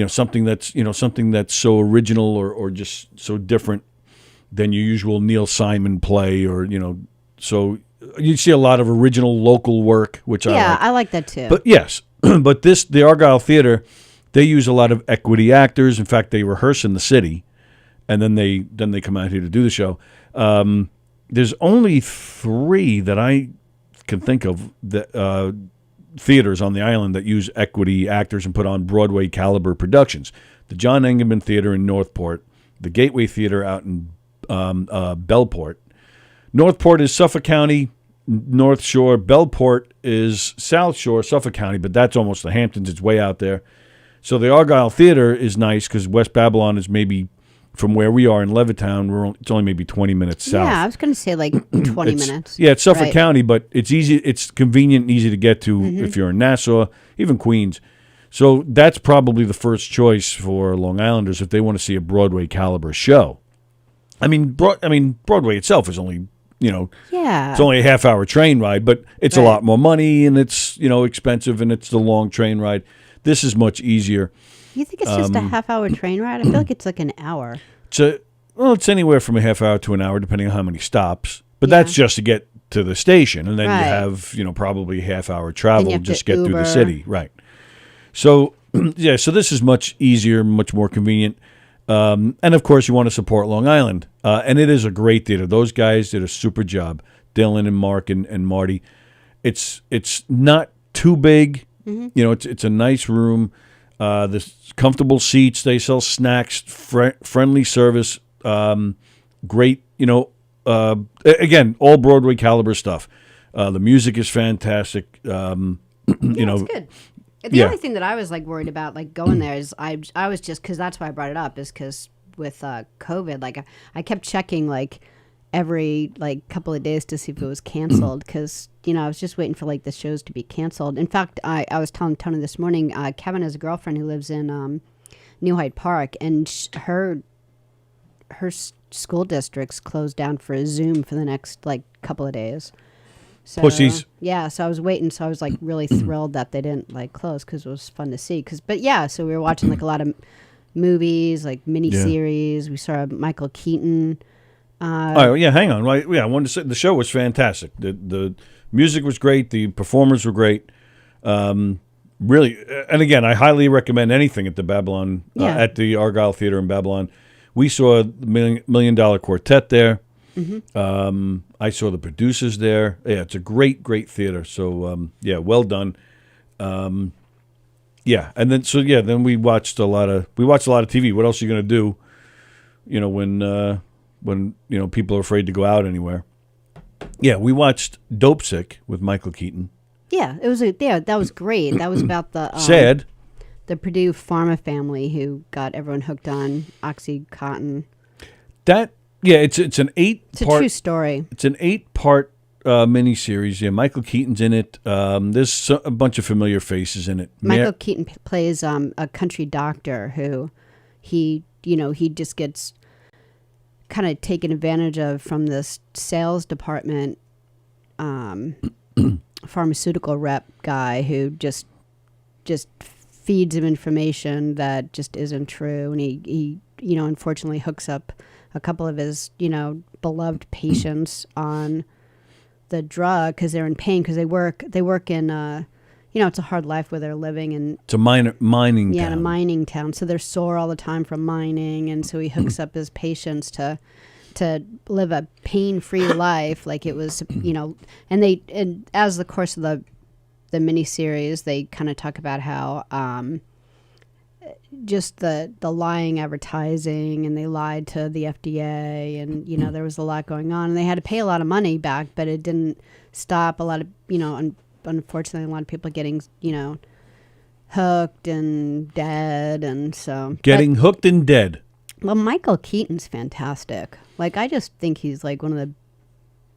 Something that's so original or just so different than your usual Neil Simon play, or so you see a lot of original local work, which I like that too. But yes, but the Argyle Theater, they use a lot of equity actors. In fact, they rehearse in the city, and then they come out here to do the show. There's only 3 that I can think of that theaters on the island that use equity actors and put on Broadway caliber productions. The John Engelman Theater in Northport, the Gateway Theater out in Bellport. Northport is Suffolk County, North Shore. Bellport is South Shore, Suffolk County, but that's almost the Hamptons. It's way out there. So the Argyle Theater is nice because West Babylon is maybe, from where we are in Levittown, it's only maybe 20 minutes south. Yeah, I was going to say like 20 minutes. Yeah, it's Suffolk Right. County, but it's easy. It's convenient and easy to get to if you're in Nassau, even Queens. So that's probably the first choice for Long Islanders if they want to see a Broadway caliber show. I mean, Broadway itself is only Yeah. it's only a half-hour train ride, but it's a lot more money, and it's, expensive, and it's the long train ride. This is much easier. You think it's just a half-hour train ride? I feel like it's like an hour. It's anywhere from a half hour to an hour, depending on how many stops. But that's just to get to the station, and then you have, probably a half-hour travel just to get through the city. Right. So, so this is much easier, much more convenient. And, of course, you want to support Long Island. And it is a great theater. Those guys did a super job, Dylan and Mark and Marty. It's not too big. It's a nice room. There's comfortable seats. They sell snacks, friendly service, great, again, all Broadway caliber stuff. The music is fantastic. It's good. The only thing that I was worried about going there is I was just, because that's why I brought it up, is because with COVID, I kept checking every couple of days to see if it was canceled, because I was just waiting for the shows to be canceled. In fact, I was telling Tony this morning, Kevin has a girlfriend who lives in New Hyde Park, and her school district's closed down for a Zoom for the next couple of days. So, Pussies. Yeah, so I was waiting. So I was really thrilled that they didn't close, because it was fun to see. So we were watching a lot of movies, miniseries. We saw Michael Keaton. Oh yeah, hang on. Right, yeah, I wanted to say the show was fantastic. The music was great. The performers were great. Really, and again, I highly recommend anything at the Babylon at the Argyle Theater in Babylon. We saw the Million Dollar Quartet there. I saw the producers there. Yeah, it's a great theater. So well done. And then then we watched a lot of TV. What else are you going to do? When people are afraid to go out anywhere. Yeah, we watched Dope Sick with Michael Keaton. Yeah, it was that was great. That was about the sad. The Purdue Pharma family who got everyone hooked on OxyContin. It's an 8-part. It's a true story. It's an 8-part miniseries. Yeah, Michael Keaton's in it. There's a bunch of familiar faces in it. Michael Keaton plays a country doctor who he just gets kind of taken advantage of from this sales department pharmaceutical rep guy who just feeds him information that just isn't true, and he unfortunately hooks up a couple of his beloved patients on the drug because they're in pain, because they work in it's a hard life where they're living in. It's a mining town. Yeah, in a mining town. So they're sore all the time from mining, and so he hooks up his patients to live a pain-free life, like it was, and as the course of the miniseries, they kind of talk about how just the lying advertising, and they lied to the FDA, and there was a lot going on, and they had to pay a lot of money back, but it didn't stop a lot of unfortunately, a lot of people getting, hooked and dead, and so... Getting hooked and dead. Well, Michael Keaton's fantastic. I just think he's, one of the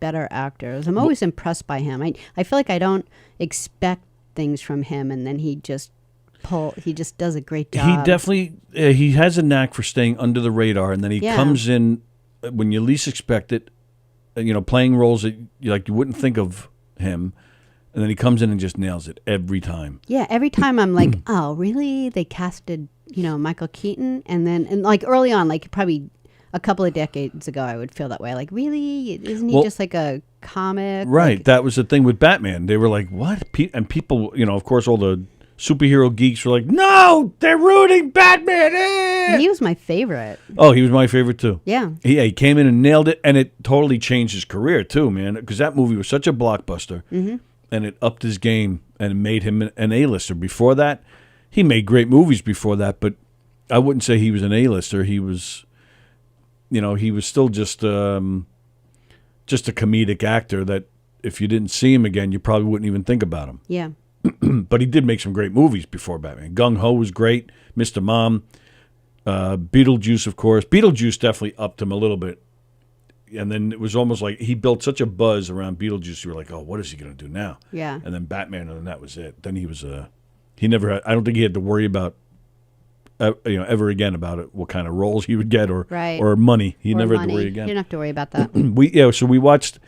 better actors. I'm always impressed by him. I feel like I don't expect things from him, and then he just does a great job. He definitely... he has a knack for staying under the radar, and then he comes in when you least expect it, playing roles that you wouldn't think of him. And then he comes in and just nails it every time. Yeah, every time I'm like, oh, really? They casted, Michael Keaton? And early on, probably a couple of decades ago, I would feel that way. Really? Isn't he just a comic? Right. That was the thing with Batman. They were like, what? And people, of course, all the superhero geeks were like, no, they're ruining Batman. He was my favorite. Oh, he was my favorite, too. Yeah. He came in and nailed it, and it totally changed his career, too, man, because that movie was such a blockbuster. Mm-hmm. And it upped his game and made him an A-lister. Before that, he made great movies before that, but I wouldn't say he was an A-lister. He was, he was still just a comedic actor that if you didn't see him again, you probably wouldn't even think about him. Yeah. But he did make some great movies before Batman. Gung Ho was great. Mr. Mom. Beetlejuice, of course. Beetlejuice definitely upped him a little bit. And then it was almost like he built such a buzz around Beetlejuice. You were like, oh, what is he going to do now? Yeah. And then Batman, and then that was it. Then he was he never had, I don't think he had to worry about ever again about it, what kind of roles he would get or Right. or money. He Or never had money. to worry You again. didn't have to worry about that. So we watched.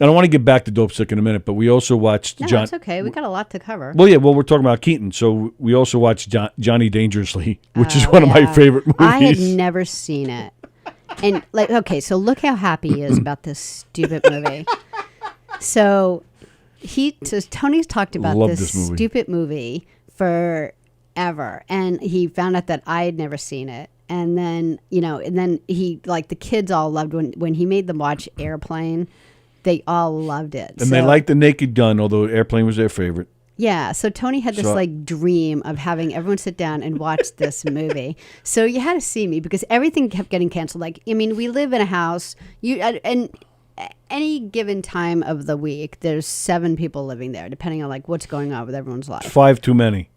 I don't want to get back to Dope Sick in a minute, but we also watched No, John. it's okay. We got a lot to cover. Well, yeah. Well, we're talking about Keaton, so we also watched Johnny Dangerously, which is one of my Yeah. favorite movies. I had never seen it. And okay, so look how happy he is about this stupid movie. So Tony's talked about Love this this movie. stupid movie forever, and he found out that I had never seen it. And then he the kids all loved when he made them watch Airplane. They all loved it. And they liked The Naked Gun, although Airplane was their favorite. Yeah, so Tony had this dream of having everyone sit down and watch this movie. So you had to see me because everything kept getting canceled. We live in a house. And any given time of the week, there's 7 people living there, depending on what's going on with everyone's life. 5 too many.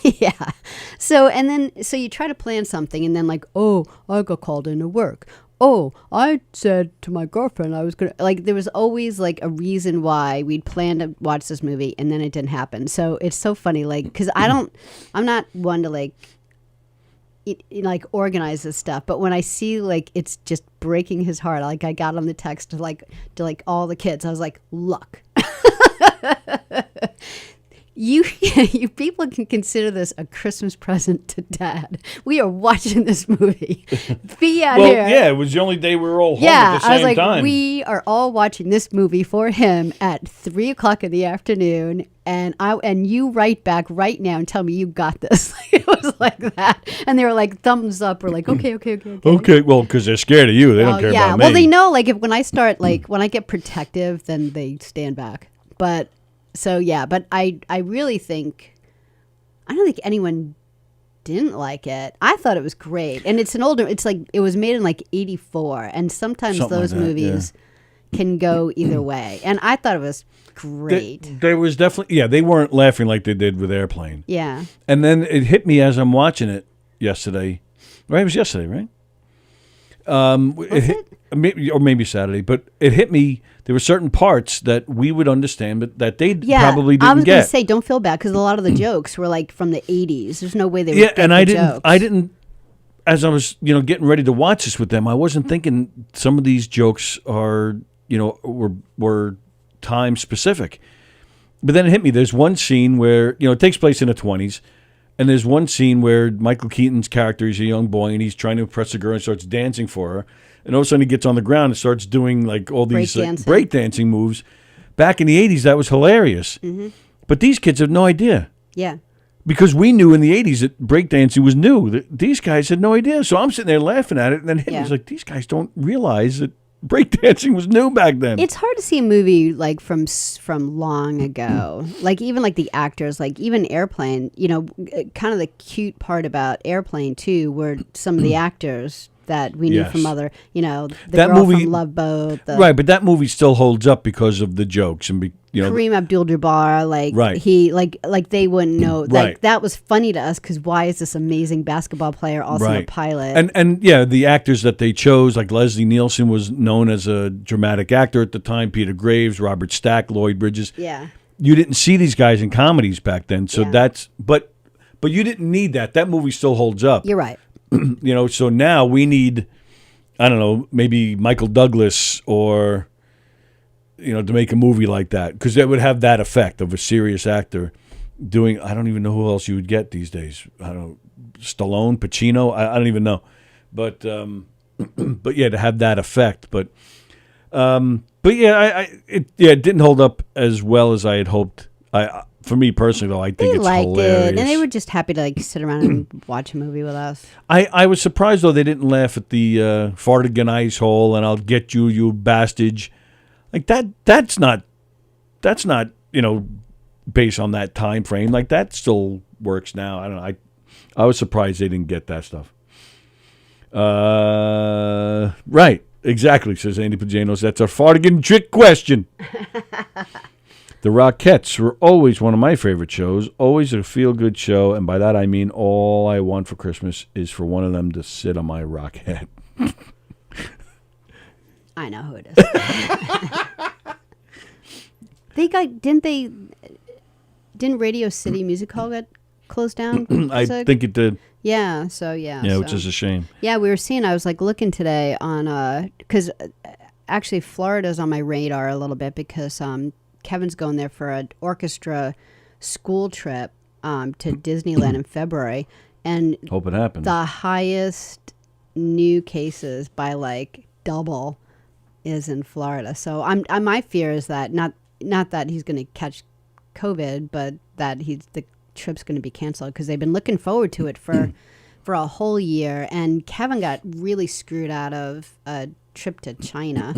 Yeah. So you try to plan something, and then I got called into work. Oh, I said to my girlfriend I was going to, there was always a reason why we'd planned to watch this movie and then it didn't happen. So it's so funny, because I'm not one to organize this stuff, but when I see it's just breaking his heart, I got on the text to all the kids. I was like, look, You people can consider this a Christmas present to Dad. We are watching this movie. Be out here. Yeah, it was the only day we were all home at the same I was like, time. we are all watching this movie for him at 3:00 in the afternoon, and you write back right now and tell me you got this. It was like that, and they were like thumbs up. We're like, okay. Okay, well, because they're scared of you. They don't care about me. Well, they know when I start when I get protective, then they stand back. But. So yeah, but I really think I don't think anyone didn't like it. I thought it was great, and it's it was made in '84, and sometimes Something those like that, movies can go either way, and I thought it was great. There was definitely they weren't laughing like they did with Airplane. Yeah, and then it hit me as I'm watching it yesterday. Right, it was yesterday, right? Maybe Saturday, but it hit me. There were certain parts that we would understand, but that they probably didn't get. I was going to say, don't feel bad, because a lot of the jokes were from the '80s. There's no way they would get and the I didn't. jokes. I didn't. As I was, getting ready to watch this with them, I wasn't thinking some of these jokes are, were time specific. But then it hit me. There's one scene where it takes place in the 20s. And there's one scene where Michael Keaton's character is a young boy, and he's trying to impress a girl and starts dancing for her. And all of a sudden he gets on the ground and starts doing all these breakdancing moves. Back in the 80s, that was hilarious. Mm-hmm. But these kids have no idea. Yeah. Because we knew in the 80s that breakdancing was new. These guys had no idea. So I'm sitting there laughing at it, and then it was these guys don't realize that breakdancing was new back then. It's hard to see a movie from long ago. Even the actors, even Airplane, kind of the cute part about Airplane too were some of the actors that we knew from other, the that girl movie, from Love Boat. Right, but that movie still holds up because of the jokes and Kareem Abdul-Jabbar, he they wouldn't know. That was funny to us because why is this amazing basketball player also a pilot? And the actors that they chose, like Leslie Nielsen was known as a dramatic actor at the time. Peter Graves, Robert Stack, Lloyd Bridges. Yeah, you didn't see these guys in comedies back then, so that's but you didn't need that. That movie still holds up. You're right. So now we need, I don't know, maybe Michael Douglas or. To make a movie like that, because it would have that effect of a serious actor doing. I don't even know who else you would get these days. I don't know, Stallone, Pacino. I don't even know, but to have that effect. But it didn't hold up as well as I had hoped. For me personally, though, I think it's hilarious. It, and they were just happy to sit around and watch a movie with us. I was surprised though they didn't laugh at the fartigan ice hole and I'll get you, you bastard. That's not based on that time frame. That still works now. I don't know. I was surprised they didn't get that stuff. Right, exactly, says Andy Pajanos. That's a fartigan trick question. The Rockettes were always one of my favorite shows, always a feel-good show, and by that I mean all I want for Christmas is for one of them to sit on my rock head. I know who it is. Didn't Radio City Music Hall get closed down? I think it did. Yeah. So yeah. Yeah, which is a shame. Yeah, we were seeing. I was like looking today on because actually Florida's on my radar a little bit because Kevin's going there for an orchestra school trip to Disneyland in February, and hope it happens. The highest new cases by like double is in Florida. So my fear is that not that he's going to catch COVID, but that the trip's going to be canceled because they've been looking forward to it for a whole year. And Kevin got really screwed out of a trip to China.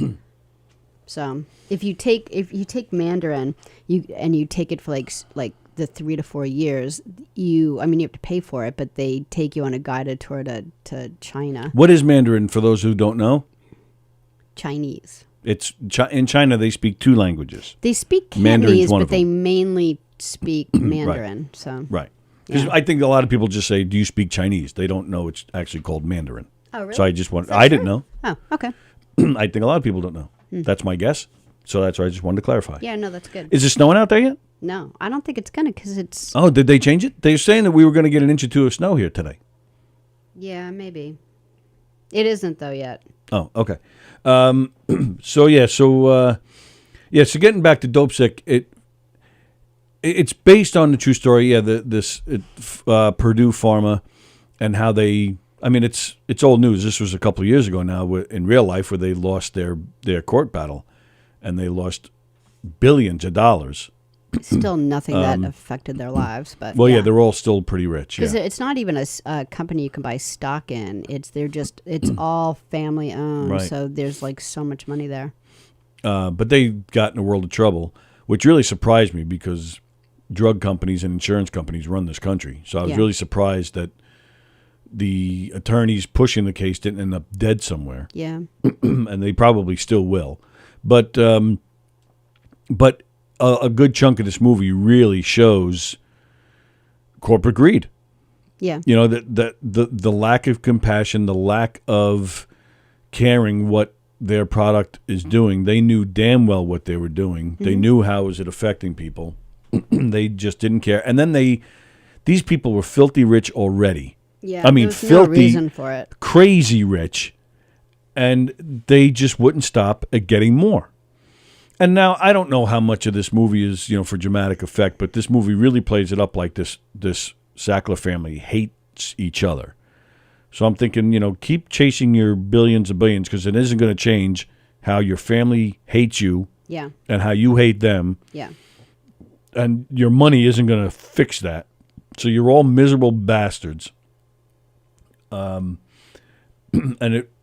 So if you take Mandarin, you take it for like the 3 to 4 years, you have to pay for it, but they take you on a guided tour to China. What is Mandarin for those who don't know? Chinese. It's in China. They speak 2 languages. They speak Cantonese, but they mainly speak Mandarin. Right. So right, because I think a lot of people just say, "Do you speak Chinese?" They don't know it's actually called Mandarin. Oh, really? So I just wanted. I didn't know. Oh, okay. I think a lot of people don't know. That's my guess. So that's why I just wanted to clarify. Yeah, no, that's good. Is it snowing out there yet? No, I don't think it's gonna because it's. Oh, did they change it? They're saying that we were going to get an inch or 2 of snow here today. Yeah, maybe. It isn't though yet. Oh, okay. So getting back to Dope Sick, it's based on the true story. Yeah, Purdue Pharma and how they. I mean, it's old news. This was a couple of years ago now in real life where they lost their court battle, and they lost billions of dollars. Still nothing that affected their lives, but yeah, they're all still pretty rich. Because it's not even a company you can buy stock in. It's all family owned, right. So there's like so much money there. But they got in a world of trouble, which really surprised me because drug companies and insurance companies run this country. So I was really surprised that the attorneys pushing the case didn't end up dead somewhere. Yeah, and they probably still will. But a good chunk of this movie really shows corporate greed. Yeah. You know, the lack of compassion, the lack of caring what their product is doing. They knew damn well what they were doing. Mm-hmm. They knew how was it affecting people. They just didn't care. And then these people were filthy rich already. Yeah. I mean, filthy, no reason for it. Crazy rich. And they just wouldn't stop at getting more. And now I don't know how much of this movie is, for dramatic effect, but this movie really plays it up like this Sackler family hates each other. So I'm thinking, keep chasing your billions and billions because it isn't going to change how your family hates you and how you hate them. Yeah. And your money isn't going to fix that. So you're all miserable bastards. And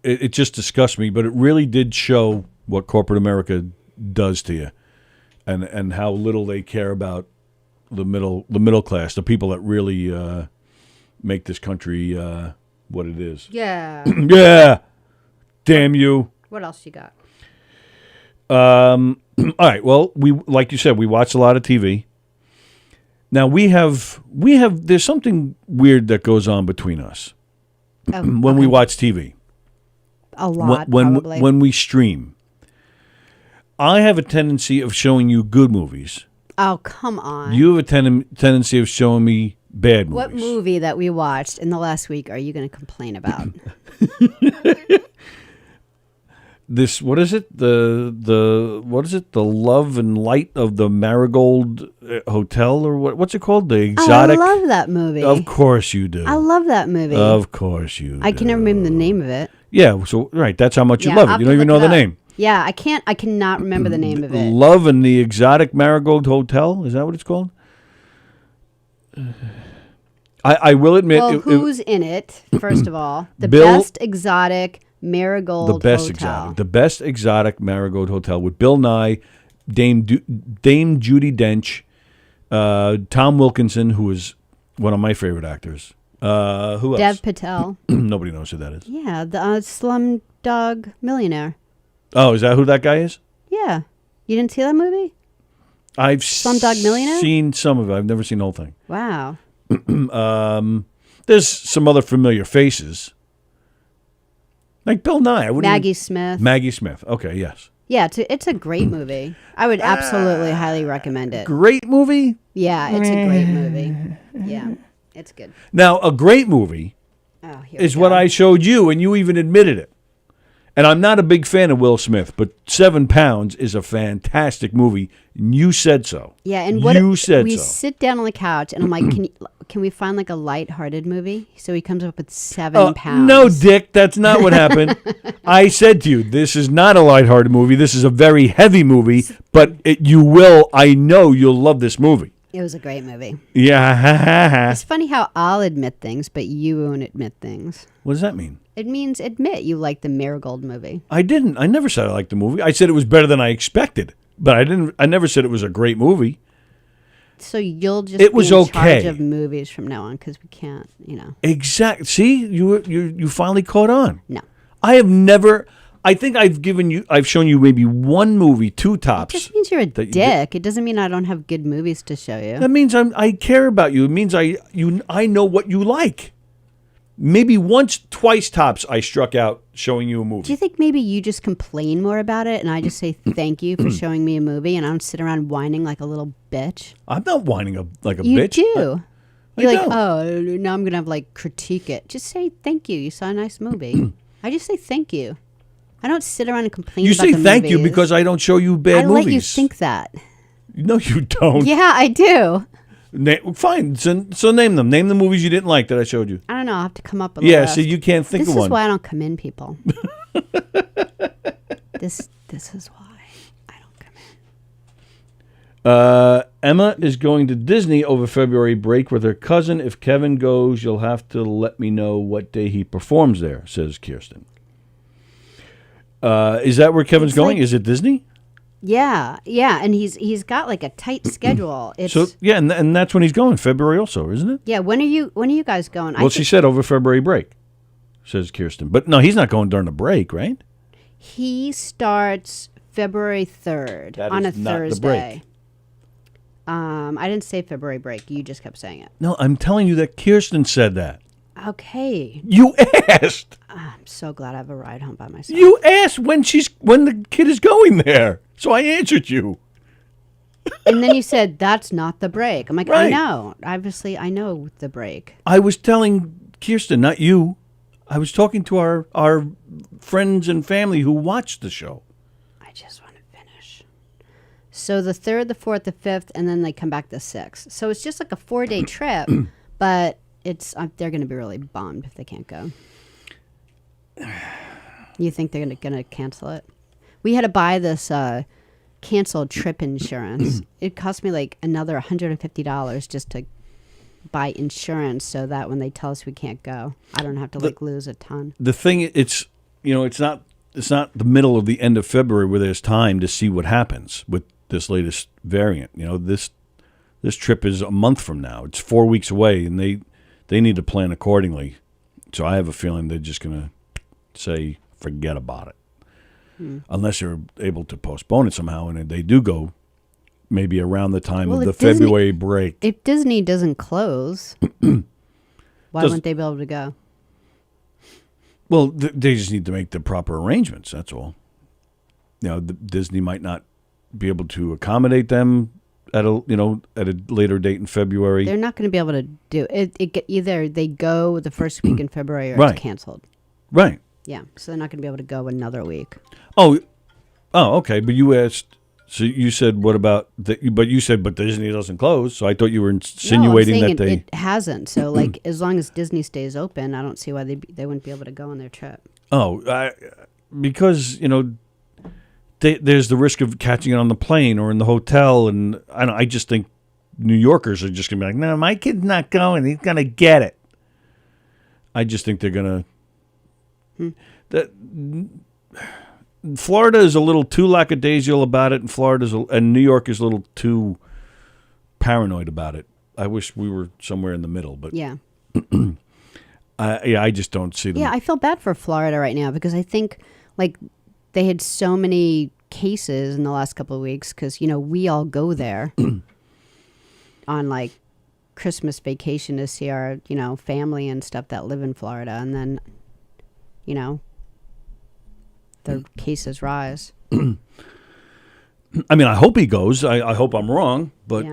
it just disgusts me, but it really did show what corporate America does to you, and how little they care about the middle class, the people that really make this country what it is. Yeah. Yeah. Damn you. What else you got? All right. Well, like you said, we watch a lot of TV. Now we have there's something weird that goes on between us when we watch TV. A lot, probably. When we stream. I have a tendency of showing you good movies. Oh, come on. You have a tendency of showing me bad movies. What movie that we watched in the last week are you going to complain about? What is it? The Love and Light of the Marigold Hotel, or what's it called? The Exotic. I love that movie. Of course you do. I love that movie. Of course you do. I can never remember the name of it. Yeah, so right, that's how much you love it. You don't even know the name. Yeah, I cannot remember the name of it. Love and the Exotic Marigold Hotel, is that what it's called? I will admit. Well, who's in it? First of all, the Bill, best exotic Marigold Hotel. The best exotic Marigold Hotel with Bill Nye, Dame Judi Dench, Tom Wilkinson, who is one of my favorite actors. Who else? Dev Patel. Nobody knows who that is. Yeah, the Slumdog Millionaire. Oh, is that who that guy is? Yeah. You didn't see that movie? I've Slumdog Millionaire? Seen some of it. I've never seen the whole thing. Wow. There's some other familiar faces. Like Bill Nye. Maggie Smith. Maggie Smith. Okay, yes. Yeah, it's a great movie. I would absolutely highly recommend it. Great movie? Yeah, it's a great movie. Yeah. It's good. Now, a great movie Here is we what go. I showed you, and you even admitted it. And I'm not a big fan of Will Smith, but 7 Pounds is a fantastic movie. And you said so. Yeah, and you said we so. sit down on the couch, and I'm like, can we find like a lighthearted movie? So he comes up with 7 pounds. No, Dick, that's not what happened. I said to you, this is not a lighthearted movie. This is a very heavy movie, but I know you'll love this movie. It was a great movie. Yeah. It's funny how I'll admit things, but you won't admit things. What does that mean? It means admit you like the Marigold movie. I didn't. I never said I liked the movie. I said it was better than I expected, but I never said it was a great movie. So you'll just It was be in okay. charge of movies from now on because we can't, Exactly. See, you finally caught on. No. I have never. I think I've shown you maybe one movie, 2 tops. It just means you're a that you dick. It doesn't mean I don't have good movies to show you. That means I care about you. It means I know what you like. Maybe once, twice tops, I struck out showing you a movie. Do you think maybe you just complain more about it and I just say thank you for showing me a movie and I don't sit around whining like a little bitch? I'm not whining like a You bitch. do. I You're like, don't. oh, now I'm going to have like critique it. Just say thank you. You saw a nice movie. I just say thank you. I don't sit around and complain You about say the thank you movies. because I don't show you bad I movies. let you think that. No, you don't. Yeah, I do. Fine. So name them. Name the movies you didn't like that I showed you. I don't know. I'll have to come up with a Yeah, list. so you can't think this of is one. why I don't come in, people. This is why I don't come in. Emma is going to Disney over February break with her cousin. If Kevin goes, you'll have to let me know what day he performs there, says Kirsten. Is that where Kevin's going? Is it Disney? Yeah, and he's got like a tight schedule. It's and that's when he's going, February also, isn't it? yeah. When are you guys going? Well, she said over February break, says Kirsten. But no, he's not going during the break, right? He starts February 3rd That on a is not the Thursday. I didn't say February break. You just kept saying it. No, I'm telling you that Kirsten said that. Okay. You asked. I'm so glad I have a ride home by myself. You asked when the kid is going there. So I answered you. And then you said, that's not the break. I'm like, I Right. know. Obviously, I know the break. I was telling Kirsten, not you. I was talking to our friends and family who watched the show. I just want to finish. So the 3rd, the 4th, the 5th, and then they come back the 6th. So it's just like a 4-day trip, but it's they're going to be really bummed if they can't go. You think they're going to cancel it? We had to buy this canceled trip insurance. It cost me like another $150 just to buy insurance so that when they tell us we can't go, I don't have to lose a ton. The thing, it's not the middle of the end of February where there's time to see what happens with this latest variant. This trip is a month from now. It's 4 weeks away, and they need to plan accordingly. So I have a feeling they're just going to say, forget about it. Unless they're able to postpone it somehow, and they do go maybe around the time of the February break. If Disney doesn't close, why wouldn't they be able to go? Well, they just need to make the proper arrangements, that's all. Disney might not be able to accommodate them at a later date in February. They're not going to be able to do it. Either they go the first week in February or Right. it's canceled. Right. Yeah, so they're not going to be able to go another week. Oh, okay. But you asked. So you said, "What about?" But you said, "But Disney doesn't close." So I thought you were insinuating no, I'm that saying it hasn't. So like, as long as Disney stays open, I don't see why they wouldn't be able to go on their trip. Oh, because there's the risk of catching it on the plane or in the hotel, and I just think New Yorkers are just gonna be like, "No, my kid's not going. He's gonna get it." I just think they're gonna. That Florida is a little too lackadaisical about it, and New York is a little too paranoid about it. I wish we were somewhere in the middle, but yeah, I just don't see them. Yeah, I feel bad for Florida right now because I think like they had so many cases in the last couple of weeks because we all go there on like Christmas vacation to see our family and stuff that live in Florida, and then. The cases rise. I mean, I hope he goes. I hope I'm wrong, but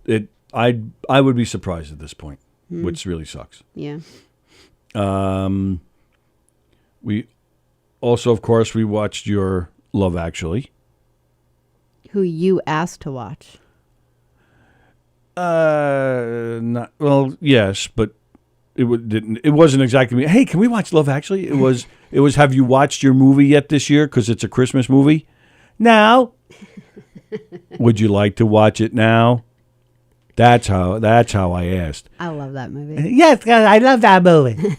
Yeah. I would be surprised at this point. which really sucks. Yeah. We also, of course, we watched your Love Actually. Who you asked to watch. Not well, yes, but it wasn't exactly me. Hey, can we watch Love Actually? It was have you watched your movie yet this year, because it's a Christmas movie? No. Would you like to watch it now? That's how I asked. I love that movie. Yes, I love that movie.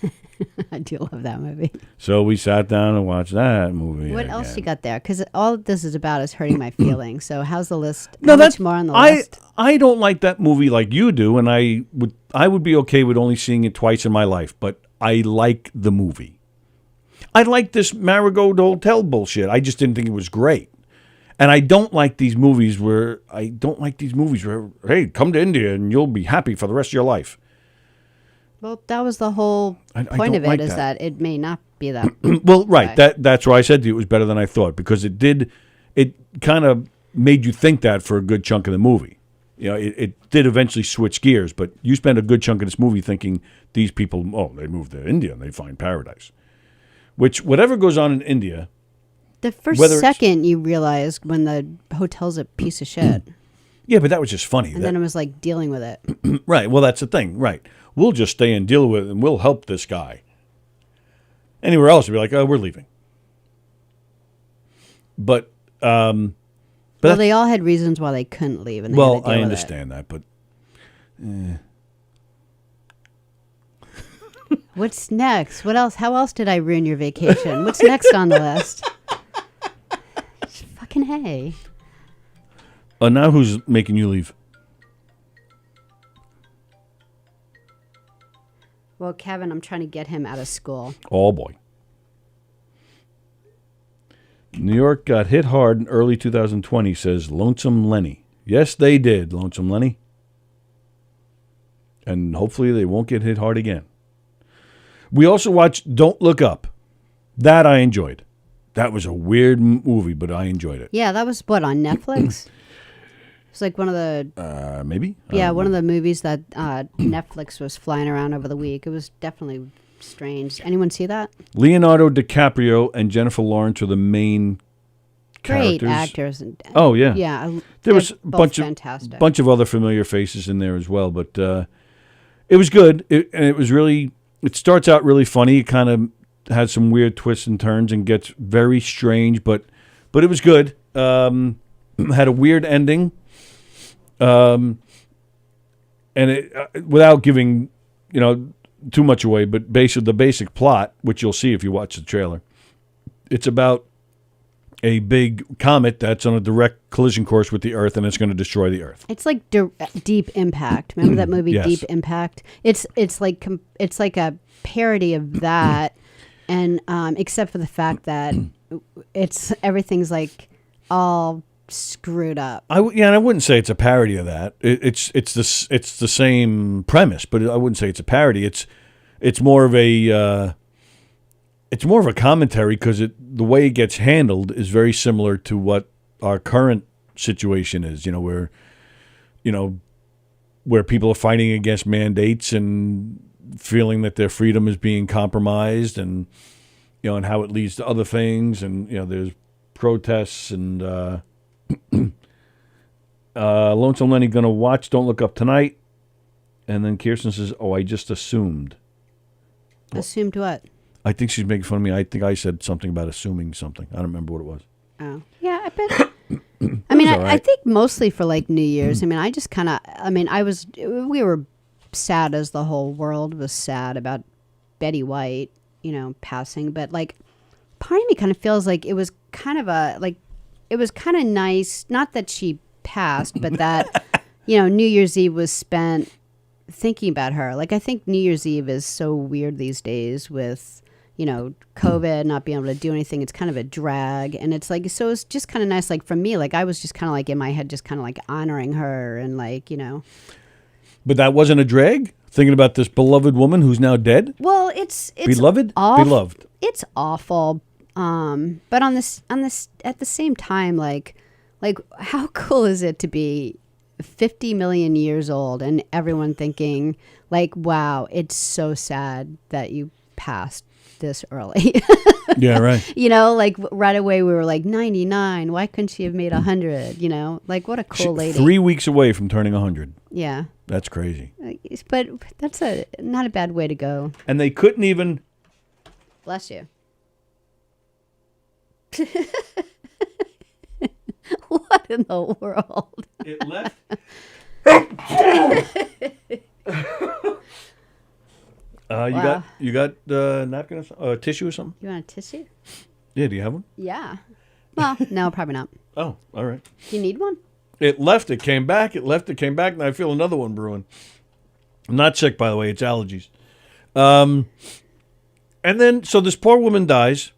I do love that movie. So we sat down and watched that movie. What again. else you got there? Because all this is about is hurting my feelings. So how's the list? How much more on the list? I don't like that movie like you do, and I would be okay with only seeing it twice in my life, but I like the movie. I like this Marigold Hotel bullshit. I just didn't think it was great. And I don't like these movies where hey, come to India and you'll be happy for the rest of your life. Well, that was the whole point of it, like is that it may not be that. Well, right. That's why I said to you it was better than I thought, because it kind of made you think that for a good chunk of the movie. You know, it did eventually switch gears, but you spent a good chunk of this movie thinking these people, they moved to India and they find paradise. Which, whatever goes on in India... The first second you realize when the hotel's a piece of shit. Yeah, but that was just funny. And then it was like dealing with it. Right. Well, that's the thing. Right. We'll just stay and deal with it, and we'll help this guy. Anywhere else, we'd be like, we're leaving. But well, they all had reasons why they couldn't leave. And they had to deal I with understand that, but... What's next? What else? How else did I ruin your vacation? What's next on the list? Fucking hey. Now who's making you leave? Well, Kevin, I'm trying to get him out of school. Oh, boy. New York got hit hard in early 2020, says Lonesome Lenny. Yes, they did, Lonesome Lenny. And hopefully they won't get hit hard again. We also watched Don't Look Up. That I enjoyed. That was a weird movie, but I enjoyed it. Yeah, that was what, on Netflix? It's like one of the... maybe? Yeah, one of the movies that Netflix was flying around over the week. It was definitely strange. Anyone see that? Leonardo DiCaprio and Jennifer Lawrence are the main characters. Great actors. Oh, yeah. Yeah. There was a bunch of other familiar faces in there as well, but it was good. It starts out really funny. It kind of has some weird twists and turns and gets very strange, but it was good. Had a weird ending. And it, without giving, too much away, but the basic plot, which you'll see if you watch the trailer, it's about a big comet that's on a direct collision course with the Earth, and it's going to destroy the Earth. It's like Deep Impact. Remember that movie, Yes. Deep Impact? It's like a parody of that, and except for the fact that everything's like all screwed up. And I wouldn't say it's a parody of that. It's the same premise, but I wouldn't say it's a parody. It's more of a commentary, because the way it gets handled is very similar to what our current situation is. Where people are fighting against mandates and feeling that their freedom is being compromised, and and how it leads to other things, and there's protests and. Lonesome Lenny gonna watch Don't Look Up tonight, and then Kirsten says, I just assumed. Assumed what? I think she's making fun of me. I think I said something about assuming something. I don't remember what it was. Oh, yeah, I bet. I mean, I think mostly for like New Year's. I just kind of, we were sad as the whole world was sad about Betty White, passing. But like, part of me kind of feels like it was kind of it was kind of nice, not that she passed, but that, New Year's Eve was spent thinking about her. Like, I think New Year's Eve is so weird these days with, COVID, not being able to do anything. It's kind of a drag. And it's like, so it's just kind of nice. Like, for me, like, I was just kind of like in my head, just kind of like honoring her and like, But that wasn't a drag? Thinking about this beloved woman who's now dead? Well, it's beloved? Beloved. It's awful. But at the same time, like how cool is it to be 50 million years old, and everyone thinking, like, wow, it's so sad that you passed this early. Yeah, right. You know, like right away we were like 99. Why couldn't she have made 100? You know, like what a cool lady. 3 weeks away from turning 100. Yeah. That's crazy. But that's not a bad way to go. And they couldn't even. Bless you. What in the world? It left. You got napkin or something? Tissue or something? You want a tissue? Yeah, do you have one? Yeah. Well, no, probably not. Oh, all right. Do you need one? It left, it came back, it left, it came back, and I feel another one brewing. I'm not sick, by the way, it's allergies. And then, so this poor woman dies.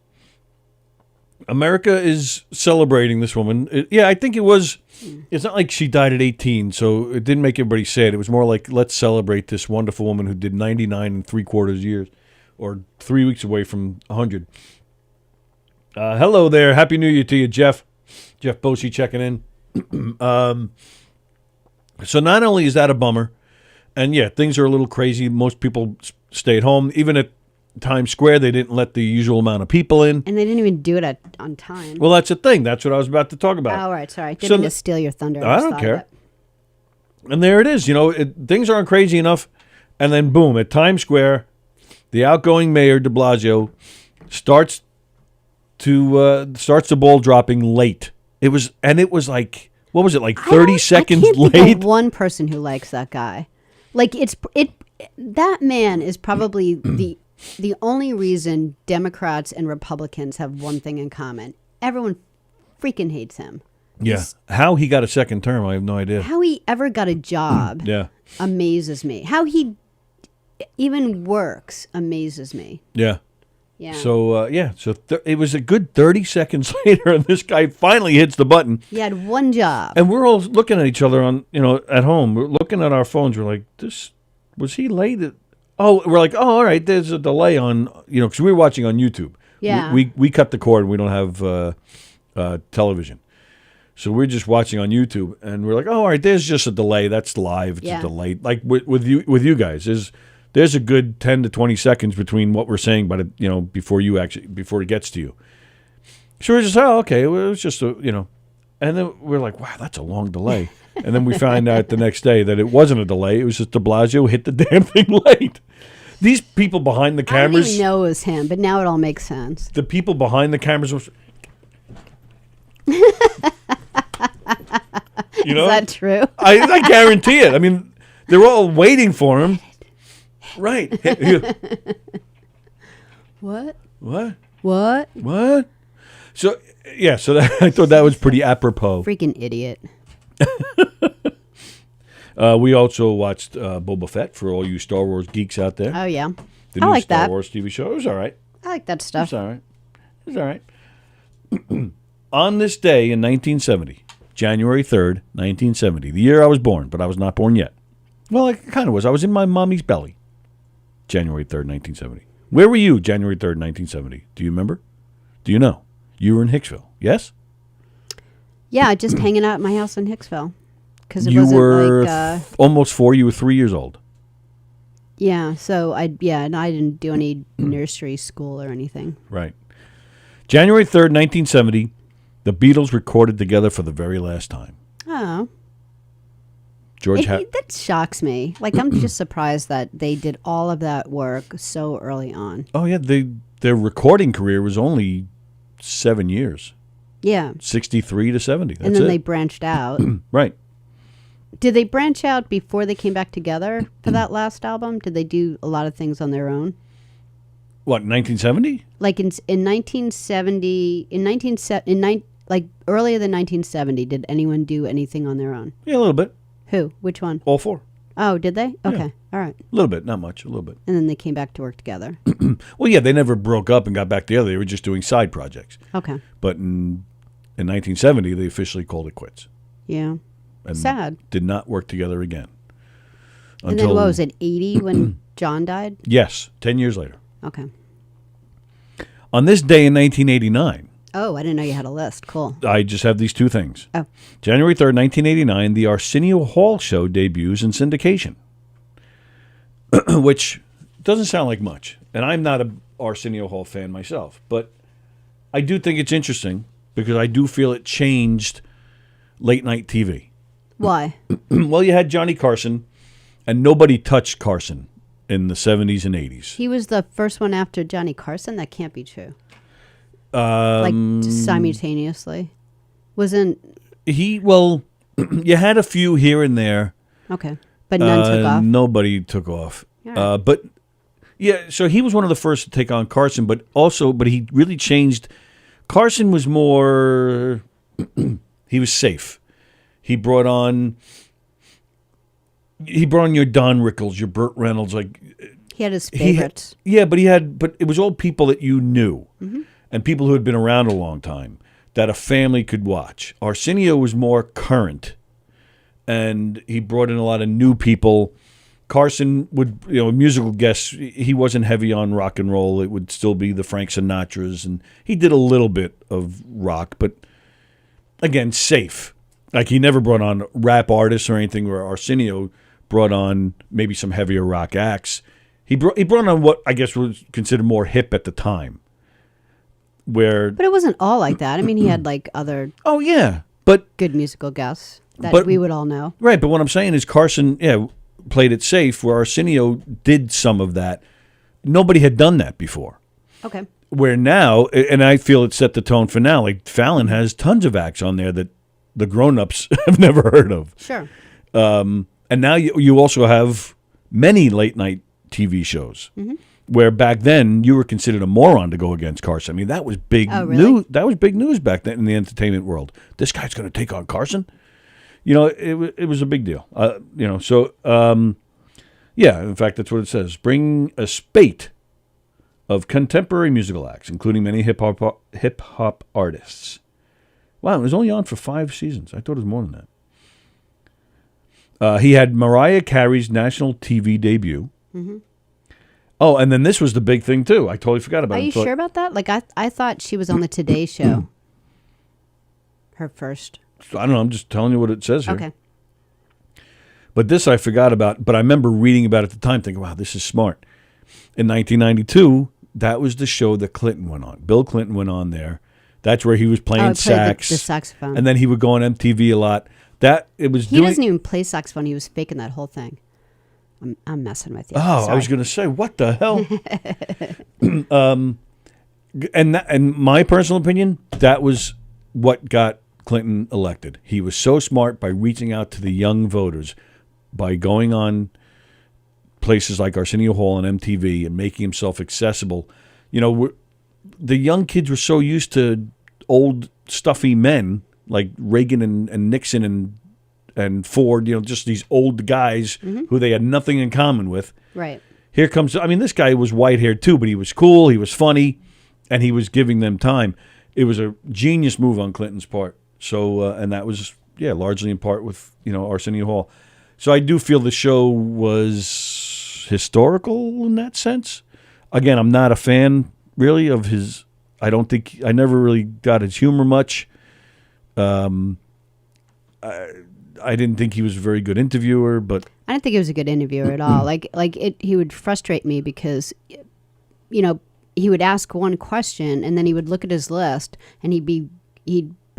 America is celebrating this woman. I think it was, it's not like she died at 18, so it didn't make everybody sad. It was more like, let's celebrate this wonderful woman who did 99 3/4 years, or 3 weeks away from 100. Hello there. Happy New Year to you, Jeff. Jeff Bosey checking in. So not only is that a bummer, and yeah, things are a little crazy. Most people stayed home. Even at Times Square, they didn't let the usual amount of people in. And they didn't even do it on time. Well, that's the thing. That's what I was about to talk about. Oh, right. Sorry. Didn't mean to steal your thunder. I don't care. And there it is. You know, things aren't crazy enough. And then, boom, at Times Square, the outgoing mayor, de Blasio, starts the ball dropping late. It was like, what was it, like 30 seconds I can't late? think of one person who likes that guy. Like, that man is probably the only reason Democrats and Republicans have one thing in common. Everyone freaking hates him. Yeah. How he got a second term, I have no idea. How he ever got a job amazes me. How he even works amazes me. Yeah. Yeah. So, it was a good 30 seconds later, and this guy finally hits the button. He had one job. And we're all looking at each other at home. We're looking at our phones. We're like, was he late? We're like, all right, there's a delay on, because we were watching on YouTube. Yeah. We cut the cord. We don't have television. So we're just watching on YouTube, and we're like, oh, all right, there's just a delay. That's live. It's a delay. Like with you guys, there's a good 10 to 20 seconds between what we're saying, but before it gets to you. So we're just, okay, well, it was just and then we're like, wow, that's a long delay. And then we find out the next day that it wasn't a delay. It was just de Blasio hit the damn thing late. These people behind the cameras. I didn't even know it was him, but now it all makes sense. The people behind the cameras was. Is that true? I guarantee it. I mean, they're all waiting for him. Right. What? So, I thought that was pretty apropos. Freaking idiot. We also watched Boba Fett for all you Star Wars geeks out there. Oh, yeah. The I new like Star that. Wars TV show. It was all right. I like that stuff. It was all right. On this day in 1970, January 3rd, 1970, the year I was born, but I was not born yet. Well, I kind of was. I was in my mommy's belly. January 3rd, 1970. Where were you January 3rd, 1970? Do you remember? Do you know? You were in Hicksville, yes? Yeah, just hanging out at my house in Hicksville. Because it you wasn't were like... almost 4. You were 3 years old. Yeah, so and I didn't do any nursery school or anything. Right. January 3rd, 1970, the Beatles recorded together for the very last time. Oh. That shocks me. Like, I'm just surprised that they did all of that work so early on. Oh, yeah. Their recording career was only 7 years. Yeah. 63 to 70. That's and then it. They branched out. Right. Did they branch out before they came back together for that last album? Did they do a lot of things on their own? What, 1970? Like in 1970, like earlier than 1970, did anyone do anything on their own? Yeah, a little bit. Who? Which one? All 4. Oh, did they? Okay. Yeah. All right. A little bit, not much, a little bit. And then they came back to work together. Well, yeah, they never broke up and got back together. They were just doing side projects. Okay. But in 1970, they officially called it quits. Yeah. And sad. Did not work together again. And then what was it, 80 when John died? Yes, 10 years later. Okay. On this day in 1989. Oh, I didn't know you had a list. Cool. I just have these two things. Oh. January 3rd, 1989, the Arsenio Hall Show debuts in syndication, which doesn't sound like much. And I'm not an Arsenio Hall fan myself, but I do think it's interesting because I do feel it changed late night TV. Why? Well, you had Johnny Carson, and nobody touched Carson in the 70s and 80s. He was the first one after Johnny Carson? That can't be true. Like just simultaneously? Wasn't... Well, you had a few here and there. Okay. But none took off? Nobody took off. Right. But, yeah, so he was one of the first to take on Carson, but he really changed. Carson was more... he was safe. He brought on your Don Rickles, your Burt Reynolds, like... He had his favorites. But it was all people that you knew. Mm-hmm. And people who had been around a long time that a family could watch. Arsenio was more current, and he brought in a lot of new people. Carson would, musical guests, he wasn't heavy on rock and roll. It would still be the Frank Sinatras, and he did a little bit of rock, but again, safe. Like he never brought on rap artists or anything, where Arsenio brought on maybe some heavier rock acts. He brought on what I guess was considered more hip at the time. But it wasn't all like that. I mean, he had like other good musical guests that we would all know. Right, but what I'm saying is Carson played it safe, where Arsenio did some of that. Nobody had done that before. Okay. Where now, and I feel it set the tone for now, like Fallon has tons of acts on there that the grown-ups have never heard of. Sure. And now you also have many late-night TV shows. Mm-hmm. Where back then you were considered a moron to go against Carson. I mean, that was big news. That was big news back then in the entertainment world. This guy's going to take on Carson. It was a big deal. So in fact, that's what it says. Bring a spate of contemporary musical acts, including many hip hop artists. Wow, it was only on for 5 seasons. I thought it was more than that. He had Mariah Carey's national TV debut. Mm-hmm. Oh, and then this was the big thing, too. I totally forgot about it. Are you sure about that? Like, I thought she was on the Today Show. Her first. I don't know. I'm just telling you what it says here. Okay. But this I forgot about. But I remember reading about it at the time, thinking, wow, this is smart. In 1992, that was the show that Clinton went on. Bill Clinton went on there. That's where he was playing sax. The saxophone. And then he would go on MTV a lot. He doesn't even play saxophone. He was faking that whole thing. I'm messing with you. Oh, sorry. I was going to say, what the hell? And my personal opinion, that was what got Clinton elected. He was so smart by reaching out to the young voters, by going on places like Arsenio Hall and MTV and making himself accessible. The young kids were so used to old stuffy men like Reagan and Nixon and Ford, just these old guys who they had nothing in common with. Right. Here comes, this guy was white-haired too, but he was cool, he was funny, and he was giving them time. It was a genius move on Clinton's part. So, and that was, largely in part with, Arsenio Hall. So I do feel the show was historical in that sense. Again, I'm not a fan, really, of his, I never really got his humor much. I didn't think he was a very good interviewer, but I didn't think he was a good interviewer at all. He would frustrate me because, he would ask one question and then he would look at his list and he'd be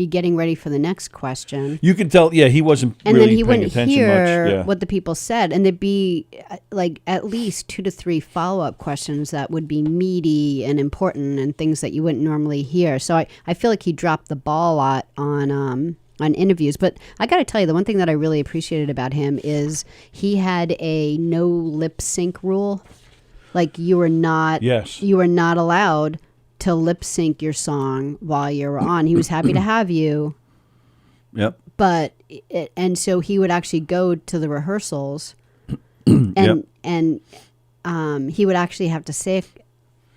getting ready for the next question. You could tell, he wasn't and really then he paying wouldn't attention hear much. Yeah. what the people said, and there'd be like at least 2 to 3 follow-up questions that would be meaty and important and things that you wouldn't normally hear. So I feel like he dropped the ball a lot on interviews. But I got to tell you, the one thing that I really appreciated about him is he had a no lip sync rule. Like you were not allowed to lip sync your song while you were on. He was happy to have you. Yep. But and so he would actually go to the rehearsals and he would actually have to say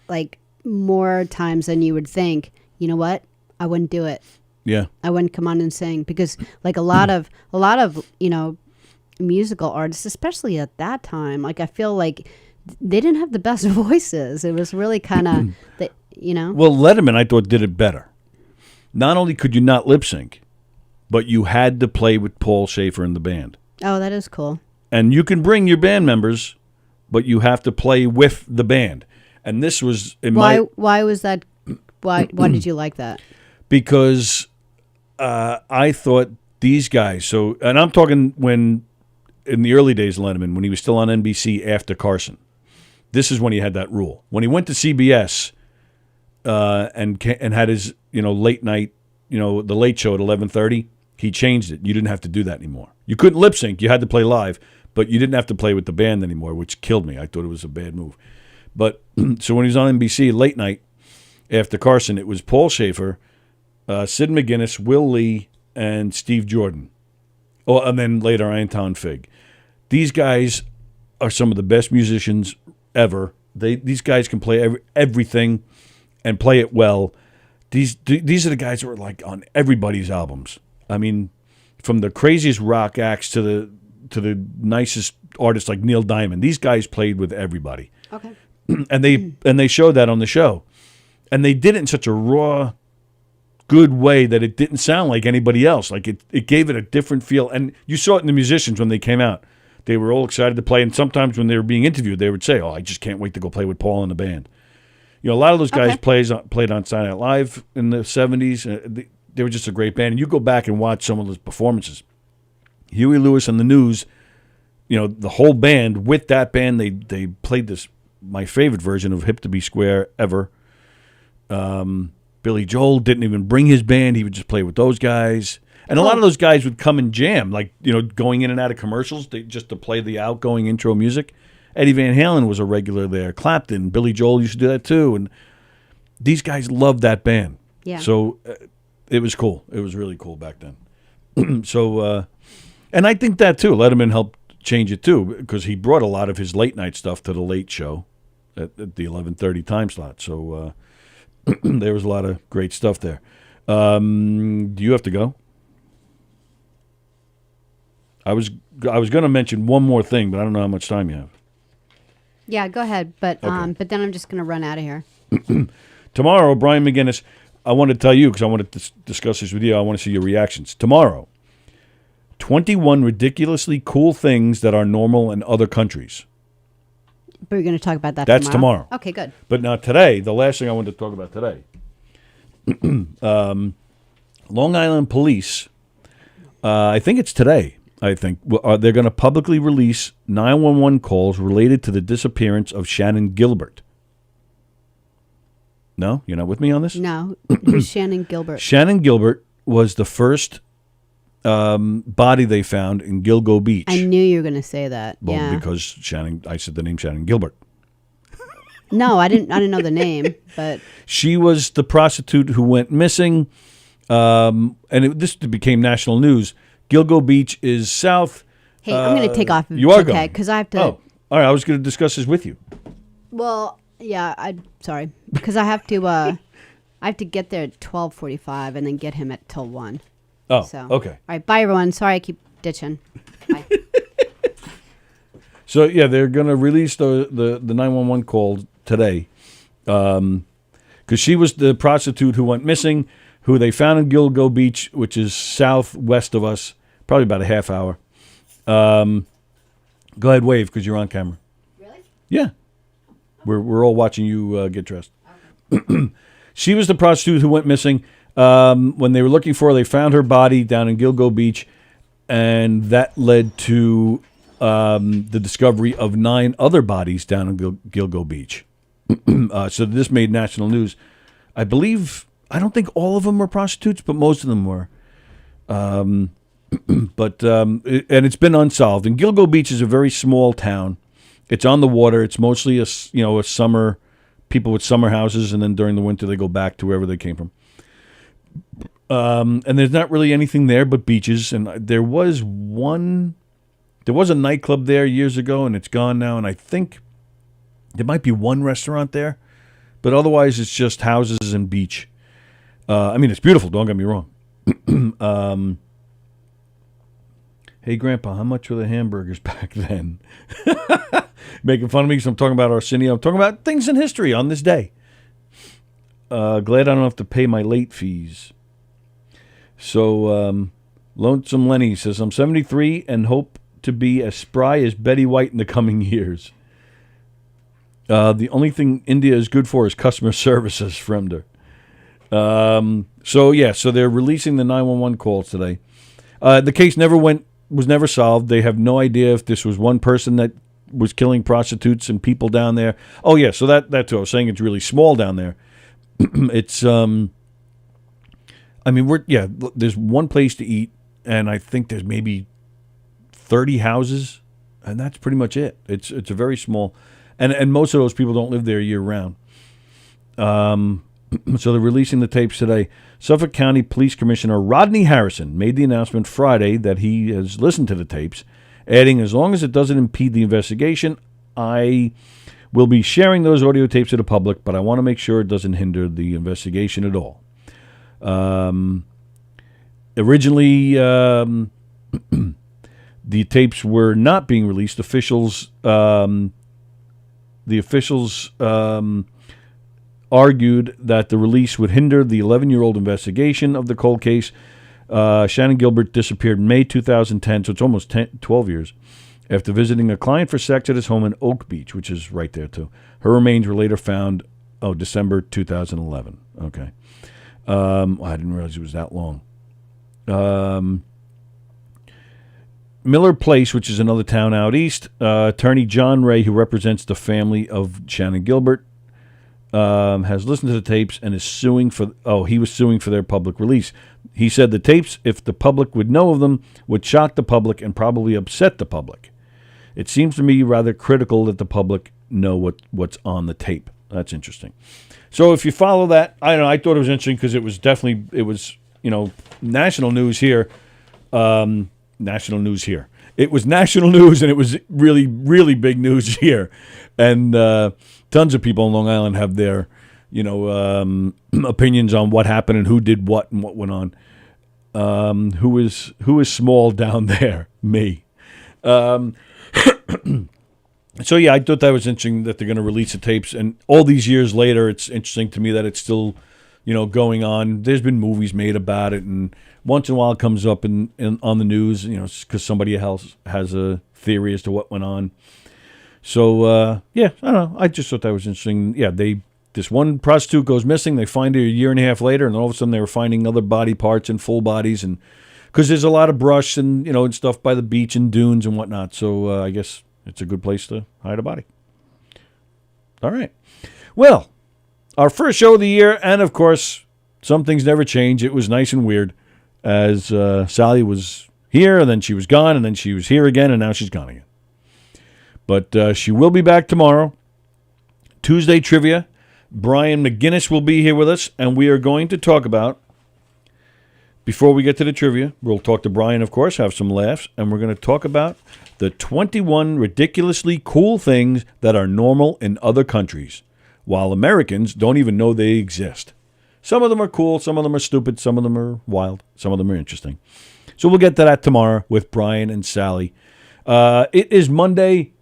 like more times than you would think, you know what? I wouldn't do it. Yeah. I wouldn't come on and sing because like a lot of musical artists, especially at that time, like I feel like they didn't have the best voices. It was really kind of Well, Letterman I thought did it better. not only could you not lip sync, but you had to play with Paul Schaefer in the band. Oh, that is cool. And you can bring your band members, but you have to play with the band. And this was why was that? Why did you like that? Because I thought these guys. So, and I'm talking when in the early days of Letterman, when he was still on NBC after Carson. This is when he had that rule. When he went to CBS and had his late night, the Late Show at 11:30, he changed it. You didn't have to do that anymore. You couldn't lip sync. You had to play live, but you didn't have to play with the band anymore, which killed me. I thought it was a bad move. But so when he was on NBC late night after Carson, it was Paul Schaefer, Sid McGuinness, Will Lee, and Steve Jordan. Oh, and then later Anton Fig. These guys are some of the best musicians ever. These guys can play everything and play it well. These are the guys that were like on everybody's albums. I mean, from the craziest rock acts to the nicest artists like Neil Diamond. These guys played with everybody. Okay. And they showed that on the show. And they did it in such a raw, good way that it didn't sound like anybody else. Like it gave it a different feel. And you saw it in the musicians when they came out. They were all excited to play. And sometimes when they were being interviewed, they would say, "Oh, I just can't wait to go play with Paul in the band." A lot of those guys played on Saturday Night Live in the 70s. They were just a great band. And you go back and watch some of those performances. Huey Lewis and the News, the whole band, with that band, they played this, my favorite version of Hip to Be Square ever. Billy Joel didn't even bring his band. He would just play with those guys. And a lot of those guys would come and jam, like, going in and out of commercials just to play the outgoing intro music. Eddie Van Halen was a regular there. Clapton, Billy Joel used to do that too. And these guys loved that band. Yeah. So it was cool. It was really cool back then. So, and I think that too, Letterman helped change it too, because he brought a lot of his late night stuff to the Late Show at the 11:30 time slot. So there was a lot of great stuff there. Do you have to go? I was going to mention one more thing, but I don't know how much time you have. Yeah, go ahead. But then I'm just going to run out of here. Tomorrow, Brian McGinnis, I want to tell you, because I want to discuss this with you, I want to see your reactions. Tomorrow, 21 ridiculously cool things that are normal in other countries. But we're going to talk about that That's tomorrow. Okay, good. But now today, the last thing I wanted to talk about today, Long Island Police, I think it's today, they're going to publicly release 911 calls related to the disappearance of Shannon Gilbert. No? You're not with me on this? No. Who's Shannon Gilbert? Shannon Gilbert was the first body they found in Gilgo Beach. I knew you were going to say that. Well, yeah. because I said the name Shannon Gilbert. No, I didn't know the name, but she was the prostitute who went missing, and this became national news. Gilgo Beach is south. Hey, I'm going to take off. You are going? Because I have to. Oh, all right. I was going to discuss this with you. Well, yeah. Sorry, because I have to. I have to get there at 12:45 and then get him at till 1. Oh, so. Okay. All right. Bye, everyone. Sorry, I keep ditching. Bye. So yeah, they're going to release the 911 call today, because she was the prostitute who went missing, who they found in Gilgo Beach, which is southwest of us, probably about a half hour. Go ahead, wave, because you're on camera. Really? Yeah. We're all watching you get dressed. Okay. She was the prostitute who went missing. When they were looking for her, they found her body down in Gilgo Beach, and that led to the discovery of 9 other bodies down in Gilgo Beach. So this made national news. I don't think all of them were prostitutes, but most of them were. And it's been unsolved. And Gilgo Beach is a very small town. It's on the water. It's mostly a summer, people with summer houses, and then during the winter they go back to wherever they came from. And there's not really anything there but beaches. And there was a nightclub there years ago, and it's gone now. And I think there might be one restaurant there, but otherwise it's just houses and beach. I mean, it's beautiful. Don't get me wrong. Hey, Grandpa, how much were the hamburgers back then? Making fun of me because I'm talking about Arsenio. I'm talking about things in history on this day. Glad I don't have to pay my late fees. So, Lonesome Lenny says, I'm 73 and hope to be as spry as Betty White in the coming years. The only thing India is good for is customer services, Fremder. So they're releasing the 911 calls today. The case was never solved. They have no idea if this was one person that was killing prostitutes and people down there. Oh, yeah, so that too. I was saying it's really small down there. It's, there's one place to eat, and I think there's maybe 30 houses, and that's pretty much it. It's a very small, and most of those people don't live there year round. So they're releasing the tapes today. Suffolk County Police Commissioner Rodney Harrison made the announcement Friday that he has listened to the tapes, adding, as long as it doesn't impede the investigation, I will be sharing those audio tapes to the public, but I want to make sure it doesn't hinder the investigation at all. Originally, the tapes were not being released. The officials argued that the release would hinder the 11-year-old investigation of the cold case. Shannon Gilbert disappeared May 2010, so it's almost 12 years, after visiting a client for sex at his home in Oak Beach, which is right there, too. Her remains were later found, December 2011. Okay. I didn't realize it was that long. Miller Place, which is another town out east, attorney John Ray, who represents the family of Shannon Gilbert, has listened to the tapes and is suing he was suing for their public release. He said the tapes, if the public would know of them, would shock the public and probably upset the public. It seems to me rather critical that the public know what's on the tape. That's interesting. So if you follow that, I don't know, I thought it was interesting because it was national news here. National news here. It was national news, and it was really, really big news here. And tons of people on Long Island have their, opinions on what happened and who did what and what went on. Who is small down there? Me. So, yeah, I thought that was interesting that they're going to release the tapes. And all these years later, it's interesting to me that it's still, going on. There's been movies made about it, and once in a while it comes up on the news, because somebody else has a theory as to what went on. So, I don't know. I just thought that was interesting. Yeah, this one prostitute goes missing. They find her a year and a half later, and all of a sudden they were finding other body parts and full bodies, and because there's a lot of brush and, and stuff by the beach and dunes and whatnot. So I guess it's a good place to hide a body. All right. Well, our first show of the year, and of course, some things never change. It was nice and weird, as Sallie was here, and then she was gone, and then she was here again, and now she's gone again. But she will be back tomorrow. Tuesday trivia. Brian McGinnis will be here with us, and we are going to talk about, before we get to the trivia, we'll talk to Brian, of course, have some laughs, and we're going to talk about the 21 ridiculously cool things that are normal in other countries, while Americans don't even know they exist. Some of them are cool, some of them are stupid, some of them are wild, some of them are interesting. So we'll get to that tomorrow with Brian and Sallie. It is Monday.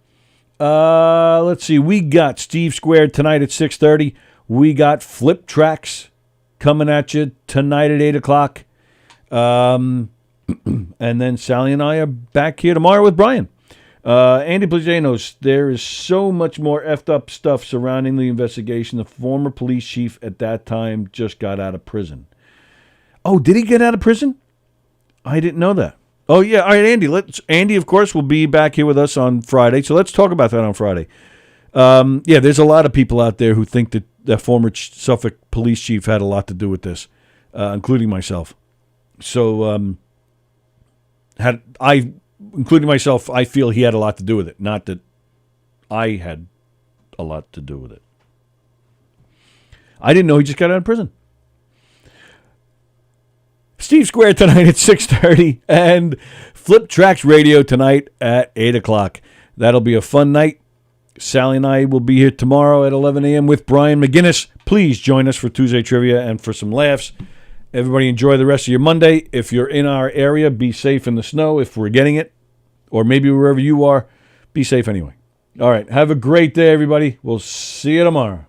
Let's see. We got Steve Squared tonight at 6:30. We got Flip Tracks coming at you tonight at 8 o'clock. And then Sallie and I are back here tomorrow with Brian. Andy Plajanos, there is so much more effed up stuff surrounding the investigation. The former police chief at that time just got out of prison. Oh, did he get out of prison? I didn't know that. Oh, yeah. All right, Andy. Andy, of course, will be back here with us on Friday. So let's talk about that on Friday. There's a lot of people out there who think that the former Suffolk police chief had a lot to do with this, including myself. So, including myself, I feel he had a lot to do with it. Not that I had a lot to do with it. I didn't know he just got out of prison. Steve Square tonight at 6:30 and Flip Tracks Radio tonight at 8 o'clock. That'll be a fun night. Sallie and I will be here tomorrow at 11 a.m. with Brian McGinnis. Please join us for Tuesday Trivia and for some laughs. Everybody enjoy the rest of your Monday. If you're in our area, be safe in the snow if we're getting it. Or maybe wherever you are, be safe anyway. All right. Have a great day, everybody. We'll see you tomorrow.